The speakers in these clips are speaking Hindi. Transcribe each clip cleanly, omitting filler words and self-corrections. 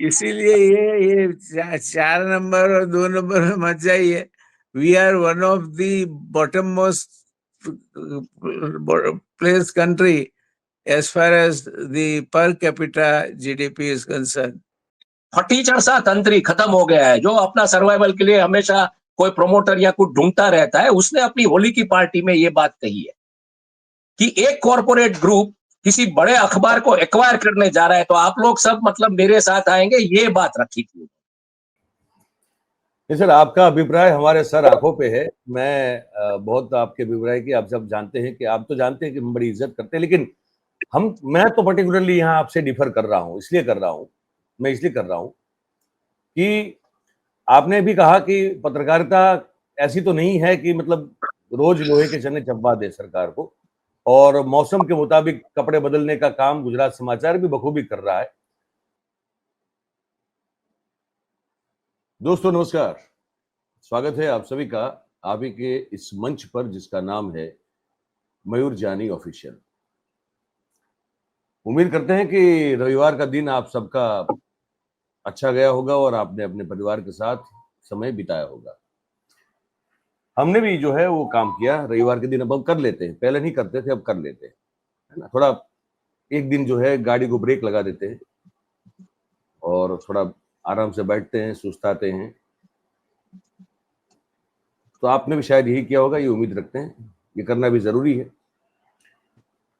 इसीलिए ये चार नंबर और 2 नंबर में मत जाइए। We are one of the bottom most place country as far as the per capita GDP is concern. फटीचर सा तंत्री खत्म हो गया है, जो अपना सर्वाइवल के लिए हमेशा कोई प्रोमोटर या कुछ ढूंढता रहता है। उसने अपनी होली की पार्टी में ये बात कही है कि एक कॉरपोरेट ग्रुप किसी बड़े अखबार को एक्वायर करने जा रहा है, तो आप लोग सब मतलब मेरे साथ आएंगे, ये बात रखी थी। सर, आपका अभिप्राय हमारे सर आंखों पे है। मैं बहुत आपके अभिप्राय की आप सब जानते हैं कि आप तो जानते हैं कि हम बड़ी इज्जत करते हैं, लेकिन मैं तो पर्टिकुलरली यहाँ आपसे डिफर कर रहा हूँ। इसलिए कर रहा हूँ कि आपने भी कहा कि पत्रकारिता ऐसी तो नहीं है कि मतलब रोज लोहे के चने चबा दे सरकार को, और मौसम के मुताबिक कपड़े बदलने का काम गुजरात समाचार भी बखूबी कर रहा है। दोस्तों नमस्कार, स्वागत है आप सभी का आप ही के इस मंच पर जिसका नाम है मयूर जानी ऑफिशियल। उम्मीद करते हैं कि रविवार का दिन आप सबका अच्छा गया होगा और आपने अपने परिवार के साथ समय बिताया होगा। हमने भी जो है वो काम किया रविवार के दिन। अब हम कर लेते हैं, पहले नहीं करते थे, अब कर लेते हैं, है ना। थोड़ा एक दिन जो है गाड़ी को ब्रेक लगा देते हैं और थोड़ा आराम से बैठते हैं, सुस्ताते हैं। तो आपने भी शायद यही किया होगा, ये उम्मीद रखते हैं। ये करना भी जरूरी है।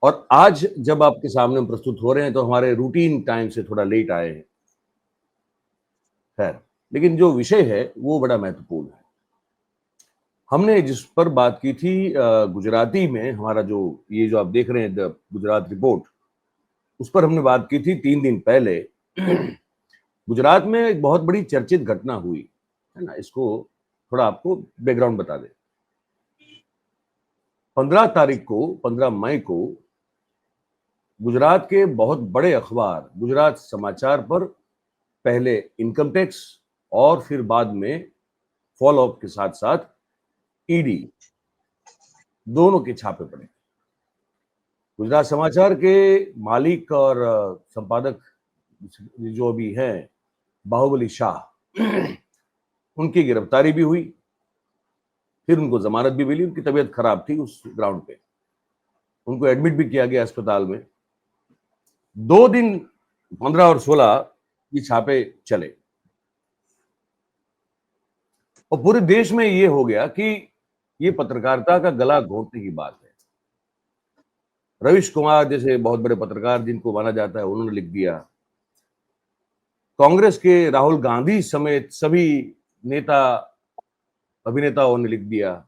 और आज जब आपके सामने हम प्रस्तुत हो रहे हैं तो हमारे रूटीन टाइम से थोड़ा लेट आए हैं, खैर, लेकिन जो विषय है वो बड़ा महत्वपूर्ण है। हमने जिस पर बात की थी गुजराती में, हमारा जो ये जो आप देख रहे हैं द गुजरात रिपोर्ट, उस पर हमने बात की थी 3 दिन पहले। गुजरात में एक बहुत बड़ी चर्चित घटना हुई है ना। इसको थोड़ा आपको बैकग्राउंड बता दें। 15 मई को गुजरात के बहुत बड़े अखबार गुजरात समाचार पर पहले इनकम टैक्स और फिर बाद में फॉलो अप के साथ साथ ईडी दोनों के छापे पड़े। गुजरात समाचार के मालिक और संपादक जो अभी हैं बाहुबली शाह, उनकी गिरफ्तारी भी हुई, फिर उनको जमानत भी मिली। उनकी तबीयत खराब थी उस ग्राउंड पे, उनको एडमिट भी किया गया अस्पताल में। 2 दिन 15 और 16 ये छापे चले और पूरे देश में ये हो गया कि ये पत्रकारिता का गला घोंटने की बात है। रवीश कुमार जैसे बहुत बड़े पत्रकार जिनको माना जाता है, उन्होंने लिख दिया। कांग्रेस के राहुल गांधी समेत सभी नेता अभिनेताओं ने लिख दिया।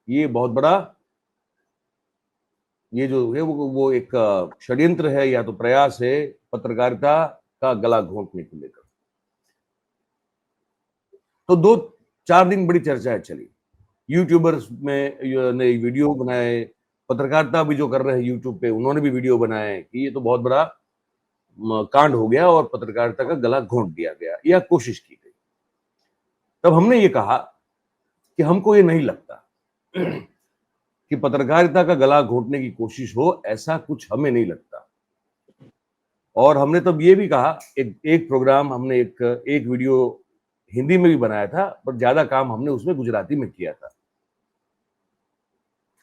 ये बहुत बड़ा ये जो है वो एक षड्यंत्र है या तो प्रयास है पत्रकारिता का गला घोंटने को लेकर। तो 2-4 दिन बड़ी चर्चाएं चली। यूट्यूबर्स में ने वीडियो बनाए, पत्रकारिता भी जो कर रहे हैं यूट्यूब पे उन्होंने भी वीडियो बनाए कि ये तो बहुत बड़ा कांड हो गया और पत्रकारिता का गला घोंट दिया गया या कोशिश की गई। तब हमने ये कहा कि हमको ये नहीं लगता कि पत्रकारिता का गला घोंटने की कोशिश हो, ऐसा कुछ हमें नहीं लगता। और हमने तब ये भी कहा, एक प्रोग्राम हमने एक वीडियो हिंदी में भी बनाया था, पर ज्यादा काम हमने उसमें गुजराती में किया था।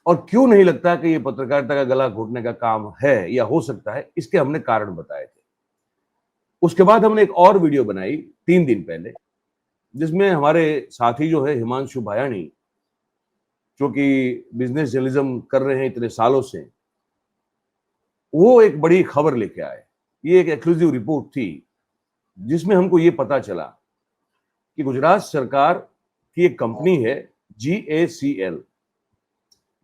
और क्यों नहीं लगता कि ये पत्रकारिता का गला घोटने का काम है या हो सकता है, इसके हमने कारण बताए थे। उसके बाद हमने एक और वीडियो बनाई 3 दिन पहले, जिसमें हमारे साथी जो है हिमांशु भायानी, जो कि बिजनेस जर्नलिज्म कर रहे हैं इतने सालों से, वो एक बड़ी खबर लेके आए। ये एक एक्सक्लूसिव रिपोर्ट थी जिसमें हमको ये पता चला कि गुजरात सरकार की एक कंपनी है GACL,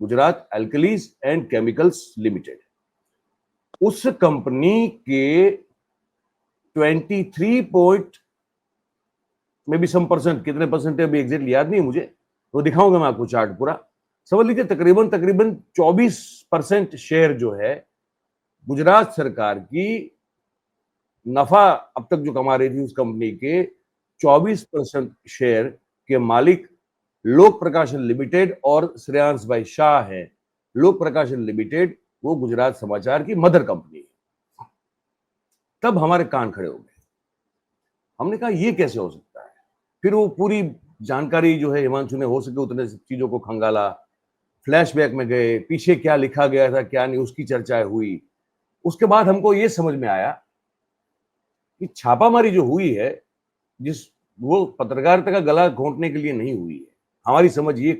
Gujarat alkalis and chemicals limited. उस कंपनी के 23 में भी सम परसेंट, कितने परसेंट है अभी एग्जैक्टली याद नहीं है मुझे, तो दिखाऊंगा मैं आपको चार्ट पूरा। समझ लीजिए तकरीबन 24% शेयर जो है गुजरात सरकार की नफा अब तक जो कमा रही थी उस कंपनी के 24% शेयर के मालिक लोक प्रकाशन लिमिटेड और श्रेयांश भाई शाह है। लोक प्रकाशन लिमिटेड वो गुजरात समाचार की मदर कंपनी है। तब हमारे कान खड़े हो गए हमने कहा ये कैसे हो सकता है। फिर वो पूरी जानकारी जो है हिमांशु ने हो सके उतने चीजों को खंगाला, फ्लैशबैक में गए, पीछे क्या लिखा गया था क्या नहीं उसकी चर्चाएं हुई। उसके बाद हमको ये समझ में आया कि छापामारी जो हुई है जिस वो पत्रकारिता का गला घोंटने के लिए नहीं हुई है, हमारी समझ ये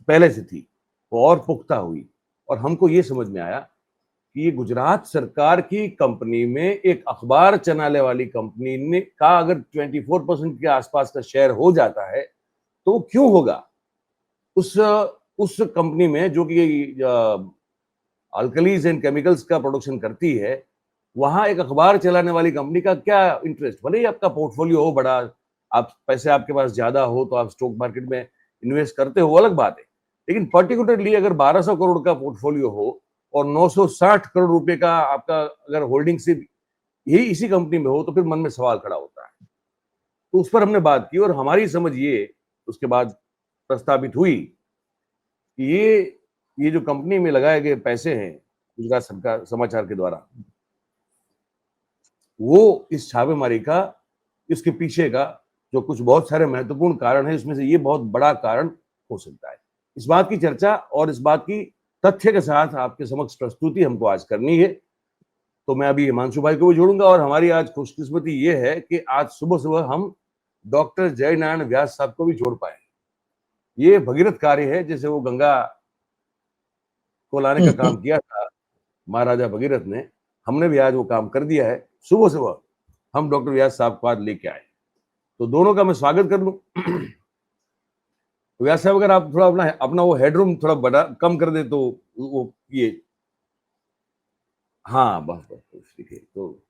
पहले से थी, वो और पुख्ता हुई। और हमको ये समझ में आया कि ये गुजरात सरकार की कंपनी में एक अखबार चलाने वाली कंपनी ने का अगर 24% के आसपास का शेयर हो जाता है तो वो क्यों होगा। उस कंपनी में जो कि अल्कलीज एंड केमिकल्स का प्रोडक्शन करती है, वहां एक अखबार चलाने वाली कंपनी का क्या इंटरेस्ट। भले ही आपका पोर्टफोलियो हो बड़ा, आप पैसे आपके पास ज्यादा हो तो आप स्टॉक मार्केट में इन्वेस्ट करते हो, अलग बात है, लेकिन पर्टिकुलरली अगर 1200 करोड़ का पोर्टफोलियो हो और 960 करोड़ रुपए का आपका अगर होल्डिंग सिर्फ यही इसी कंपनी में हो तो फिर मन में सवाल खड़ा होता है। तो उस पर हमने बात की और हमारी समझ ये उसके बाद प्रस्तावित हुई कि ये जो कंपनी में लगाए गए पैसे हैं गुजरात सरकार समाचार के द्वारा, वो इस छापेमारी का इसके पीछे का जो कुछ बहुत सारे महत्वपूर्ण कारण है उसमें से ये बहुत बड़ा कारण हो सकता है। इस बात की चर्चा और इस बात की तथ्य के साथ आपके समक्ष प्रस्तुति हमको आज करनी है। तो मैं अभी हिमांशु भाई को भी जोड़ूंगा और हमारी आज खुशकिस्मती ये है कि आज सुबह सुबह हम डॉक्टर जय नारायण व्यास साहब को भी जोड़ पाए। ये भगीरथ कार्य है, जैसे वो गंगा को लाने का काम किया था महाराजा भगीरथ ने, हमने भी आज वो काम कर दिया है। सुबह सुबह हम डॉक्टर व्यास साहब को आज लेके आए, तो दोनों का मैं स्वागत कर लूं। व्यास साहब अगर आप थोड़ा अपना वो हेडरूम थोड़ा बड़ा कम कर दे तो वो ये, हाँ बस ठीक है। तो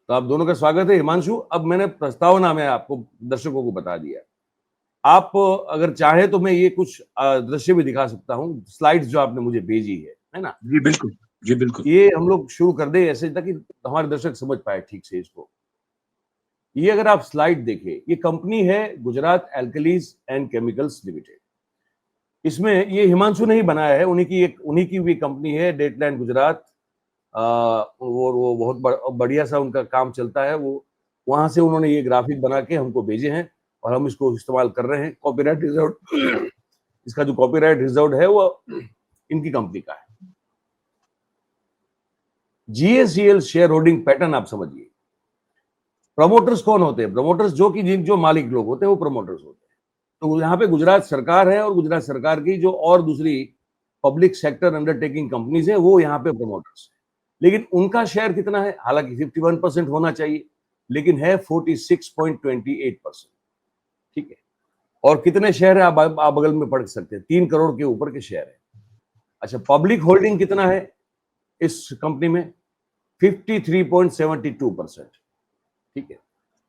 आप दोनों का स्वागत है। हिमांशु, अब मैंने प्रस्तावना में आपको दर्शकों को बता दिया, आप अगर चाहे तो मैं ये कुछ दृश्य भी दिखा सकता हूँ, स्लाइड्स जो आपने मुझे भेजी है ना। जी बिल्कुल, जी बिल्कुल। ये हम लोग शुरू कर दे ऐसे ताकि हमारे दर्शक समझ पाए ठीक से इसको। ये अगर आप स्लाइड देखें, ये कंपनी है Gujarat alkalis and chemicals limited. इसमें ये हिमांशु ने ही बनाया है, उन्हीं की भी कंपनी है डेटलैंड गुजरात। वो बहुत बढ़िया सा उनका काम चलता है। वो वहां से उन्होंने ये ग्राफिक बना के हमको भेजे हैं और हम इसको इस्तेमाल कर रहे हैं। कॉपीराइट रिजर्व इसका जो कॉपीराइट रिजर्व है वो इनकी कंपनी का है। जीएससीएल शेयर होल्डिंग पैटर्न आप समझिए। प्रमोटर्स कौन होते हैं? प्रमोटर्स जो मालिक लोग होते हैं वो प्रमोटर्स होते हैं। तो यहाँ पे गुजरात सरकार है और गुजरात सरकार की जो और दूसरी पब्लिक सेक्टर अंडरटेकिंग कंपनीज है वो यहाँ पे प्रमोटर्स है। लेकिन उनका शेयर कितना है? हालांकि 51% होना चाहिए, लेकिन है 46.28%। ठीक है। और कितने शेयर है आप बगल में पढ़ सकते हैं, 3 करोड़ के ऊपर के शेयर है। अच्छा, पब्लिक होल्डिंग कितना है इस कंपनी में? 53.72%। ठीक है।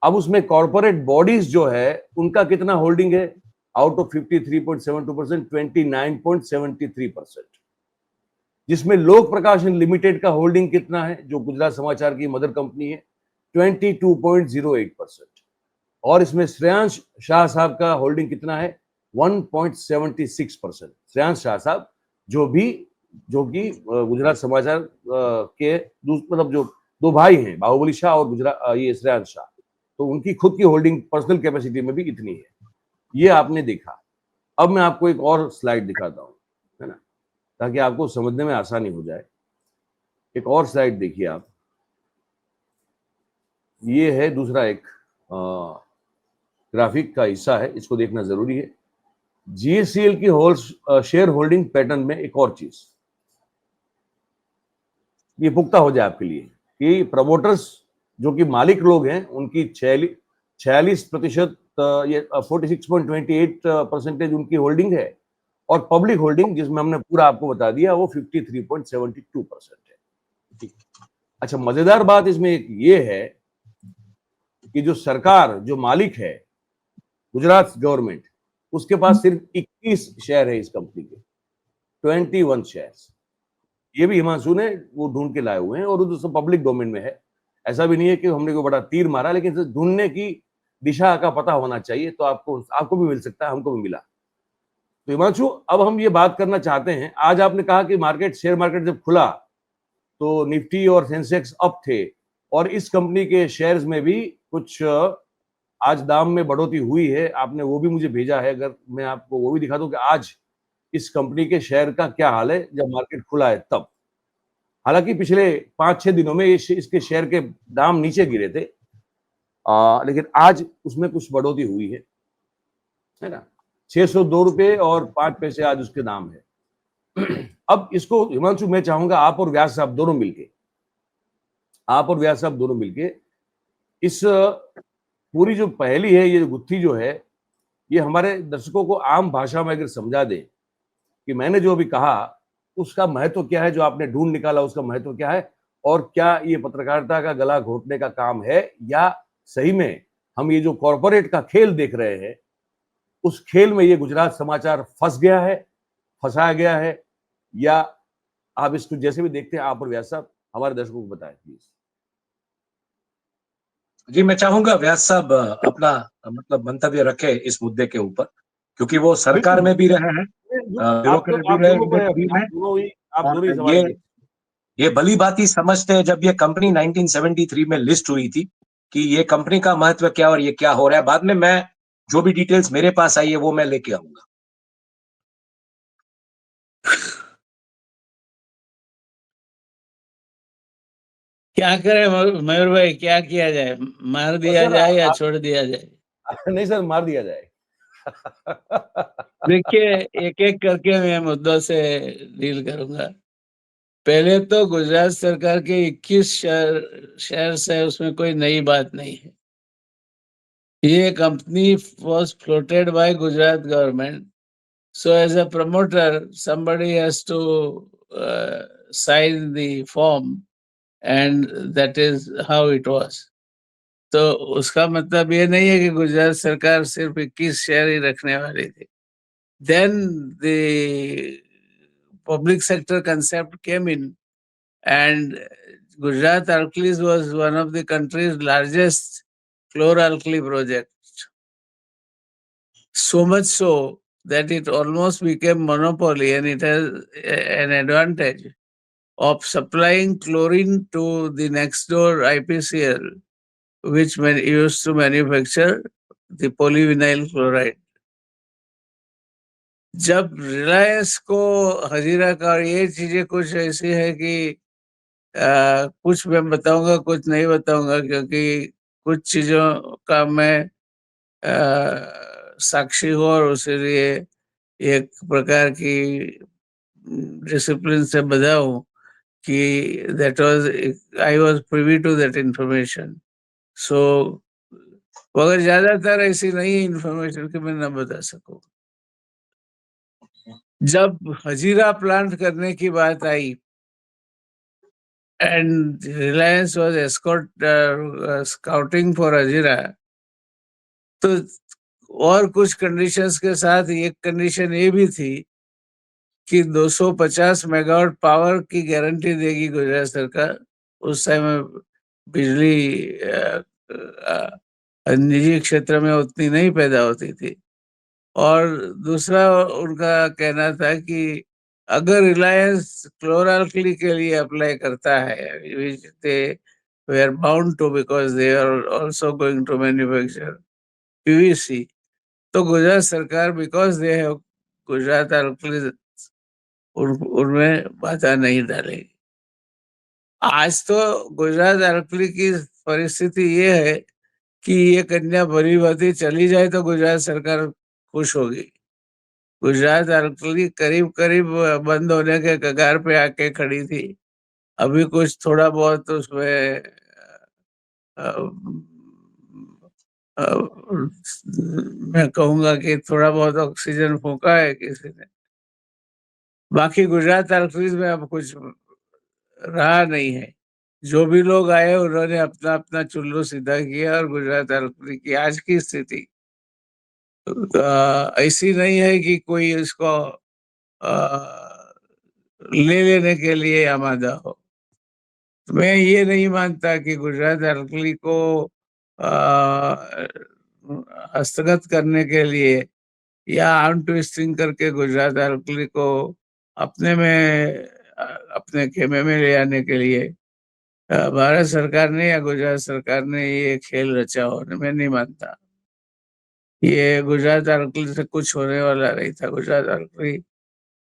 अब उसमें कॉर्पोरेट बॉडीज जो है उनका कितना होल्डिंग है? Out of 53.72%, 29.73%। जिसमें लोक प्रकाशन लिमिटेड का होल्डिंग कितना है, जो गुजरात समाचार की मदर कंपनी है? 22.08%। और इसमें श्रेयांश शाह साहब का होल्डिंग कितना है? 1.76%। श्रेयांश शाह साहब जो कि गुजरात समाचार के मतलब जो दो भाई हैं, बाहुबली शाह और ये श्रेयांश शाह, तो उनकी खुद की होल्डिंग पर्सनल कैपेसिटी में भी इतनी है। ये आपने देखा। अब मैं आपको एक और स्लाइड दिखाता हूं, है ना, ताकि आपको समझने में आसानी हो जाए। एक और स्लाइड देखिए आप। ये है दूसरा एक ग्राफिक का हिस्सा है, इसको देखना जरूरी है। जीएससीएल की शेयर होल्डिंग पैटर्न में एक और चीज ये पुख्ता हो जाए आपके लिए कि प्रमोटर्स जो कि मालिक लोग हैं उनकी 46% ये 46.28% उनकी होल्डिंग है, और पब्लिक होल्डिंग जिसमें हमने पूरा आपको बता दिया वो 53.72% है। अच्छा, मजेदार बात इसमें एक ये है कि जो सरकार, जो मालिक है गुजरात गवर्नमेंट, उसके पास सिर्फ 21 शेयर है इस कंपनी के, 21 शेयर्स। ये भी हिमांशु ने वो ढूंढ के लाए हुए हैं और वो पब्लिक डोमेन में है। ऐसा भी नहीं है कि हमने कोई बड़ा तीर मारा, लेकिन ढूंढने की दिशा का पता होना चाहिए, तो आपको भी मिल सकता है, हमको भी मिला। तो हिमांशु, अब हम ये बात करना चाहते हैं, आज आपने कहा कि शेयर मार्केट जब खुला तो निफ्टी और सेंसेक्स अप थे और इस कंपनी के शेयर्स में भी कुछ आज दाम में बढ़ोतरी हुई है, आपने वो भी मुझे भेजा है, अगर मैं आपको वो भी दिखा दूं कि आज इस कंपनी के शेयर का क्या हाल है जब मार्केट खुला है तब। हालांकि पिछले 5-6 दिनों में इसके शेयर के दाम नीचे गिरे थे, लेकिन आज उसमें कुछ बढ़ोतरी हुई है ना। 602 रुपए और 5 पैसे आज उसके दाम है। अब इसको हिमांशु, मैं चाहूंगा आप और व्यास साहब दोनों मिलके इस पूरी जो पहेली है, ये गुत्थी जो है, ये हमारे दर्शकों को आम भाषा में अगर समझा दे कि मैंने जो अभी कहा उसका महत्व क्या है, जो आपने ढूंढ निकाला उसका महत्व क्या है, और क्या ये पत्रकारिता का गला घोटने का काम है, या सही में हम ये जो कॉरपोरेट का खेल देख रहे हैं उस खेल में ये गुजरात समाचार फंसाया गया है, या आप इसको जैसे भी देखते हैं, आप और व्यास साहब हमारे दर्शकों को बताएं प्लीज। जी, मैं चाहूंगा व्यास साहब अपना मतलब मंतव्य रखे इस मुद्दे के ऊपर, क्योंकि वो सरकार में भी रहे हैं, ब्यूरोक्रेट भी रहे इंडस्ट्री में, आप दोनों ही और सवाल ये भली बात ही समझते हैं जब ये कंपनी 1973 में लिस्ट हुई थी कि ये कंपनी का महत्व क्या और ये क्या हो रहा है। बाद में मैं जो भी डिटेल्स मेरे पास आई है वो मैं लेके आऊंगा। क्या करें मयूर भाई, क्या किया जाए? मार दिया जाए या छोड़ दिया जाए? नहीं सर, मार दिया जाए। देखिए, एक एक करके मैं मुद्दों से डील करूंगा। पहले तो गुजरात सरकार के 21 शेयर है, उसमें कोई नई बात नहीं है। ये company was floated by Gujarat government. So as a promoter, somebody has to sign the form, and that is how it was. तो उसका मतलब ये नहीं है कि गुजरात सरकार सिर्फ 21 शेयर ही रखने वाली थी। Then the public sector concept came in, and Gujarat Alkalis was one of the country's largest chlor-alkali projects. So much so that it almost became monopoly, and it has an advantage of supplying chlorine to the next door IPCL, which used to manufacture the polyvinyl chloride. जब रिलायंस को हजीरा का, और ये चीजें कुछ ऐसी है कि कुछ मैं बताऊंगा, कुछ नहीं बताऊंगा, क्योंकि कुछ चीजों का मैं साक्षी हूँ और उसी लिए एक प्रकार की डिसिप्लिन से बधा हूँ कि that was I was privy to that information. So मगर ज्यादातर ऐसी नहीं इंफॉर्मेशन कि मैं न बता सकूं। जब हजीरा प्लांट करने की बात आई and Reliance was scouting for Hajira, तो और कुछ कंडीशंस के साथ एक कंडीशन ये भी थी कि 250 मेगावाट पावर की गारंटी देगी गुजरात सरकार। उस समय बिजली निजी क्षेत्र में उतनी नहीं पैदा होती थी। और दूसरा उनका कहना था कि अगर रिलायंस क्लोर-अल्कली के लिए अप्लाई करता है, which they were bound to because they are also going to manufacture PVC, तो गुजरात सरकार because they have Gujarat alkali उनमें बाधा नहीं डालेगी। आज तो गुजरात अल्कली की परिस्थिति ये है कि ये कन्या भली भांति चली जाए तो गुजरात सरकार खुश होगी। गुजरात अल्कली करीब करीब बंद होने के कगार पे आके खड़ी थी। अभी कुछ थोड़ा बहुत उसमें मैं कहूंगा कि थोड़ा बहुत ऑक्सीजन फूंका है किसी ने। बाकी गुजरात अल्कलीज में अब कुछ रहा नहीं है। जो भी लोग आए उन्होंने अपना अपना चुल्लू सीधा किया, और गुजरात अल्कली की आज की स्थिति ऐसी नहीं है कि कोई इसको ले लेने के लिए आमादा हो। मैं ये नहीं मानता कि गुजरात अल्कली को हस्तगत करने के लिए या आर्म ट्विस्टिंग करके गुजरात अल्कली को अपने में अपने खेमे में ले आने के लिए भारत सरकार ने या गुजरात सरकार ने ये खेल रचा हो, मैं नहीं मानता। ये गुजरात आर्कली से कुछ होने वाला नहीं था। गुजरात आर्कली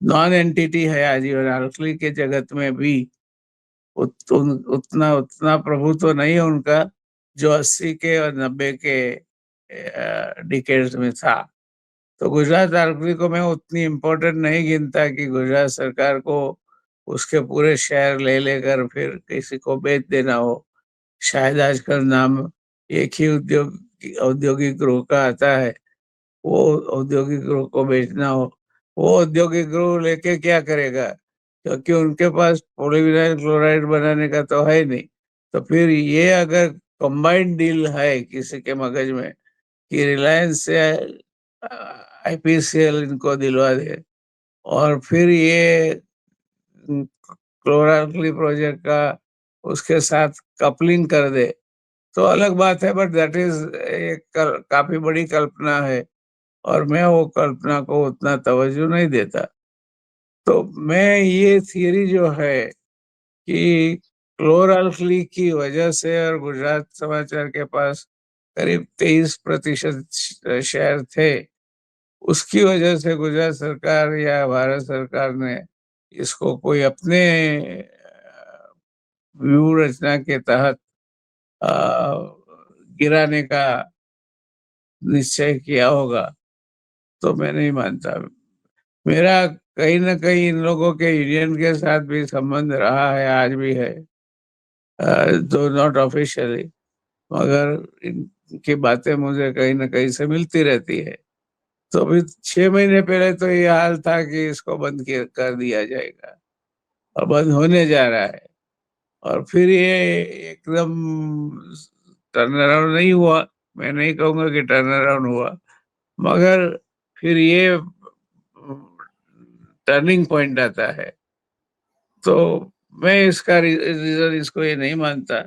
नॉन एंटिटी है आज, और आर्कली के जगत में भी उतना उतना प्रभुत्व नहीं है उनका जो 80 के और 90 के डिकेड्स में था। तो गुजरात आर्कली को मैं उतनी इम्पोर्टेंट नहीं गिनता कि गुजरात सरकार को उसके पूरे शहर ले लेकर फिर किसी को बेच देना हो। शायद आजकल नाम एक ही औद्योगिक गृह का आता है, वो औद्योगिक गृह को बेचना हो। वो औद्योगिक गृह लेके क्या करेगा, क्योंकि उनके पास पॉलीविनाइल क्लोराइड बनाने का तो है नहीं। तो फिर ये अगर कंबाइंड डील है किसी के मगज में कि रिलायंस से आईपीसीएल इनको दिलवा दे और फिर ये क्लोराक्ली प्रोजेक्ट का उसके साथ कपलिंग कर दे, तो अलग बात है। बट दैट इज एक काफी बड़ी कल्पना है, और मैं वो कल्पना को उतना तवज्जो नहीं देता। तो मैं ये थियरी जो है कि क्लोराल्कली की वजह से और गुजरात समाचार के पास करीब 23% शेयर थे, उसकी वजह से गुजरात सरकार या भारत सरकार ने इसको कोई अपने व्यू रचना के तहत अ, गिराने का निश्चय किया होगा, तो मैं नहीं मानता। मेरा कहीं न कहीं इन लोगों के यूनियन के साथ भी संबंध रहा है, आज भी है, दो नॉट ऑफिशियली, मगर इनकी बातें मुझे कहीं न कहीं से मिलती रहती है। तो अभी 6 महीने पहले तो ये हाल था कि इसको बंद कर दिया जाएगा, और बंद होने जा रहा है। और फिर ये एकदम टर्न अराउंड नहीं हुआ। मैं नहीं कहूँगा कि टर्न अराउंड हुआ, मगर फिर ये टर्निंग पॉइंट आता है। तो मैं इसका रीजन इसको ये नहीं मानता।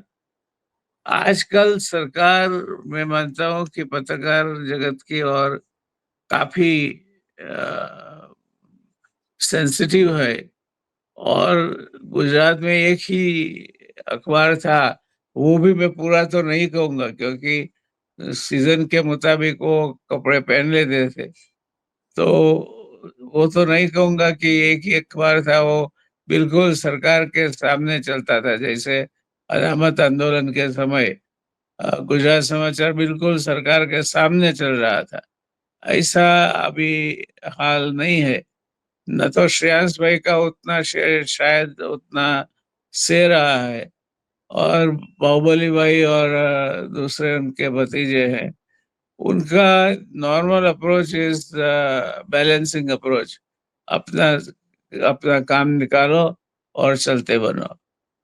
आजकल सरकार, मैं मानता हूँ कि पत्रकार जगत की और काफी सेंसिटिव है। और गुजरात में एक ही अखबार था, वो भी मैं पूरा तो नहीं कहूंगा क्योंकि सीजन के मुताबिक वो कपड़े पहन लेते थे। तो वो तो नहीं कहूंगा कि एक ही अखबार था, वो बिल्कुल सरकार के सामने चलता था। जैसे अनामत आंदोलन के समय गुजरात समाचार बिल्कुल सरकार के सामने चल रहा था। ऐसा अभी हाल नहीं है। न तो श्रेयांश भाई का उतना शेयर शायद उतना से रहा है, और बाहुबली भाई और दूसरे उनके भतीजे हैं, उनका normal approach is balancing approach. अपना अपना काम निकालो और चलते बनो।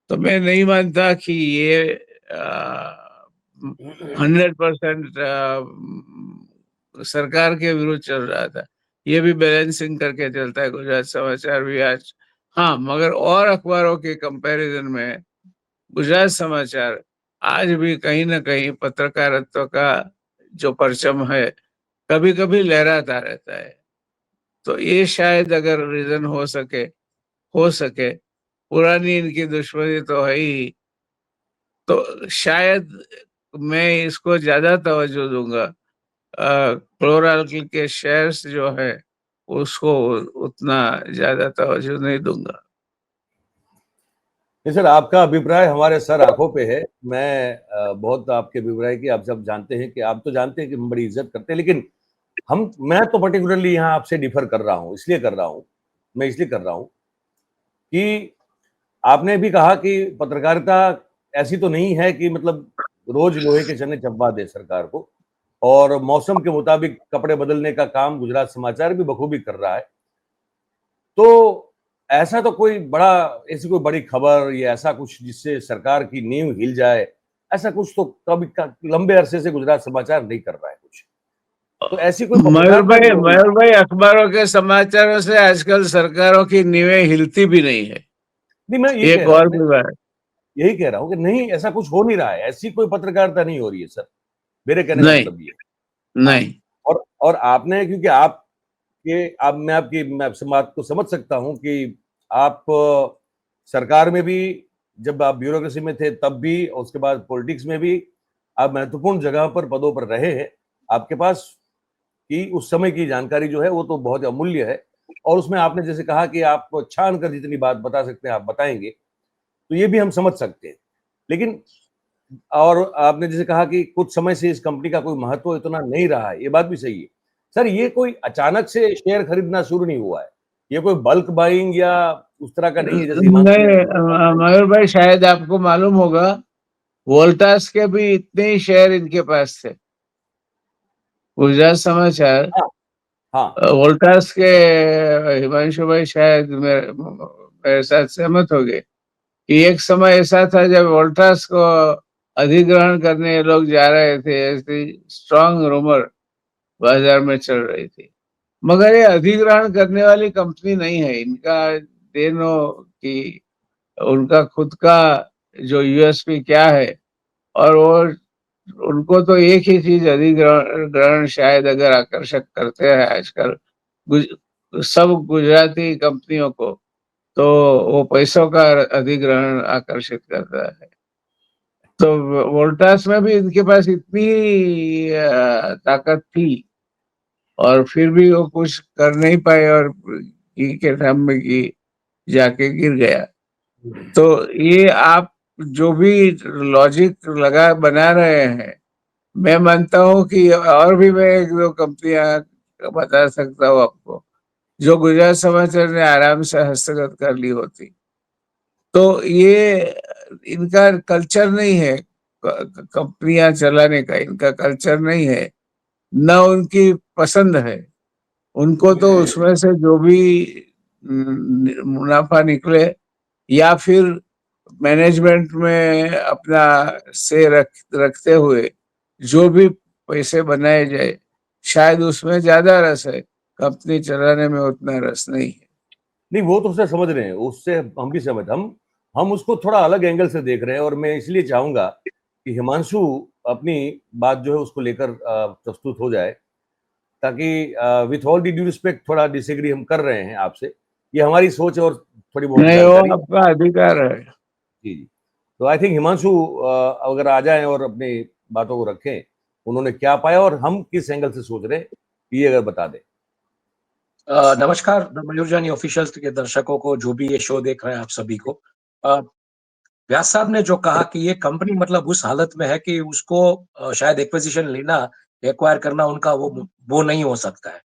तो मैं नहीं मानता कि ये 100% सरकार के विरुद्ध चल रहा था। ये भी बैलेंसिंग करके चलता है गुजरात समाचार भी आज। हाँ, मगर और अखबारों के कंपैरिजन में गुजरात समाचार आज भी कहीं ना कहीं पत्रकारित्व का जो परचम है कभी कभी लहराता रहता है। तो ये शायद अगर रीजन हो सके, पुरानी इनकी दुश्मनी तो है ही, तो शायद मैं इसको ज्यादा तवज्जो दूंगा। क्लोराल्किल के शेयर्स जो है उसको उतना ज्यादा तवज्जो नहीं दूंगा। नहीं सर, आपका अभिप्राय हमारे सर आंखों पे है। मैं बहुत आपके अभिप्राय की, आप सब जानते हैं कि आप तो जानते हैं कि हम बड़ी इज्जत करते हैं, लेकिन मैं तो पर्टिकुलरली यहाँ आपसे डिफर कर रहा हूँ। इसलिए कर रहा हूँ कि आपने भी कहा कि पत्रकारिता ऐसी तो नहीं है कि मतलब रोज लोहे के चने चबा दे सरकार को, और मौसम के मुताबिक कपड़े बदलने का काम गुजरात समाचार भी बखूबी कर रहा है। तो ऐसा तो ऐसी कोई बड़ी खबर या ऐसा कुछ जिससे सरकार की नींव हिल जाए, ऐसा कुछ तो कभी लंबे अरसे से गुजरात समाचार नहीं कर रहा है कुछ। तो ऐसी कोई पत्रकारिता नहीं हो रही। मयूर भाई, अखबारों के समाचारों से आजकल सरकारों की नींवें हिलती भी नहीं है। नहीं, मैं ये कह एक रहा और हूँ, भी बात, यही कह रहा हूँ कि नहीं, ऐसा कुछ हो नहीं रहा है, ऐसी कोई पत्रकारिता नहीं हो रही है सर। मेरे कहने का नहीं मतलब ये है। हाँ। नहीं, और आपने, क्योंकि मैं आपकी बात को समझ सकता हूं कि आप सरकार में भी, जब आप ब्यूरोक्रेसी में थे तब भी, उसके बाद पॉलिटिक्स में भी आप महत्वपूर्ण जगह पर पदों पर रहे हैं। आपके पास कि उस समय की जानकारी जो है वो तो बहुत अमूल्य है, और उसमें आपने जैसे कहा कि आप छान कर जितनी बात बता सकते हैं आप बताएंगे, तो ये भी हम समझ सकते हैं। लेकिन और आपने जैसे कहा कि कुछ समय से इस कंपनी का कोई महत्व इतना नहीं रहा है, ये बात भी सही है। सर, ये कोई अचानक से शेयर खरीदना शुरू नहीं हुआ है, ये कोई बल्क बाइंग या उस तरह का नहीं है जैसे हिमांशु नहीं मयूर भाई, शायद आपको मालूम होगा, वोल्टास के भी इतने ही शेयर इनके पास थे। गुजरात समाचार, हाँ, हाँ, वोल्टास के हिमांशु भाई शायद मेरे साथ सहमत हो गए कि एक समय ऐसा था जब वोल्टास को अधिग्रहण करने ये लोग जा रहे थे, ऐसी स्ट्रांग रूमर बाजार में चल रही थी। मगर ये अधिग्रहण करने वाली कंपनी नहीं है। इनका देनो कि उनका खुद का जो यूएसपी क्या है, और वो उनको तो एक ही चीज अधिग्रहण ग्रहण शायद अगर आकर्षक करते हैं आजकल गुज, सब गुजराती कंपनियों को, तो वो पैसों का अधिग्रहण आकर्षित करता है। तो वोल्टास में भी इनके पास इतनी ताकत थी, और फिर भी वो कुछ कर नहीं पाए, और की के ठाम में की जाके गिर गया। तो ये आप जो भी लॉजिक लगा बना रहे हैं, मैं मानता हूँ कि और भी मैं एक दो कंपनियां बता सकता हूँ आपको, जो गुजरात समाचार ने आराम से हस्तगत कर ली होती। तो ये इनका कल्चर नहीं है कंपनियां चलाने का, इनका कल्चर नहीं है, न उनकी पसंद है। उनको तो उसमें से जो भी मुनाफा निकले, या फिर मैनेजमेंट में अपना से रखते हुए जो भी पैसे बनाए जाए, शायद उसमें ज्यादा रस है, कंपनी चलाने में उतना रस नहीं है। नहीं वो तो सर समझ रहे हैं, उससे हम भी सहमत। हम उसको थोड़ा अलग एंगल से देख रहे हैं, और मैं इसलिए चाहूंगा कि हिमांशु अपनी बात जो है उसको लेकर प्रस्तुत हो जाए, ताकि विथ ऑल ड्यू रिस्पेक्ट थोड़ा डिसएग्री हम कर रहे हैं आपसे, ये हमारी सोच और थोड़ी बहुत नहीं, वो जानकारी। आपका अधिकार है। जी जी। तो आई थिंक हिमांशु अगर आ जाएं और अपनी बातों को रखें, उन्होंने क्या पाया और हम किस एंगल से सोच रहे हैं, ये अगर बता दें। नमस्कार द मयूर जानी ऑफिशियल के दर्शकों को, जो भी ये शो देख रहे हैं, आप सभी को। व्यास साहब ने जो कहा कि ये कंपनी मतलब उस हालत में है कि उसको शायद एक्विजिशन लेना, एक्वायर करना उनका वो नहीं हो सकता है।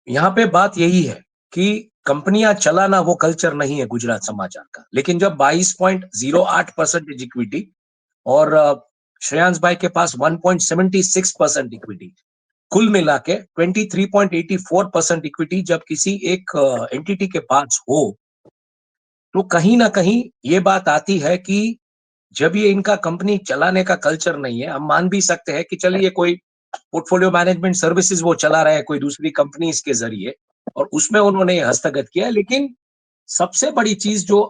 यहाँ पे बात यही है कि कंपनियां चलाना वो कल्चर नहीं है गुजरात समाचार का। लेकिन जब 22.08% इक्विटी और श्रेयांश भाई के पास 1.76% इक्विटी, कुल मिला के 23.84% इक्विटी जब किसी एक एंटिटी के पास हो, तो कहीं ना कहीं ये बात आती है कि जब ये इनका कंपनी चलाने का कल्चर नहीं है। हम मान भी सकते हैं कि चलिए कोई पोर्टफोलियो मैनेजमेंट सर्विसेज वो चला रहे हैं कोई दूसरी कंपनी के जरिए, और उसमें उन्होंने हस्तगत किया है। लेकिन सबसे बड़ी चीज जो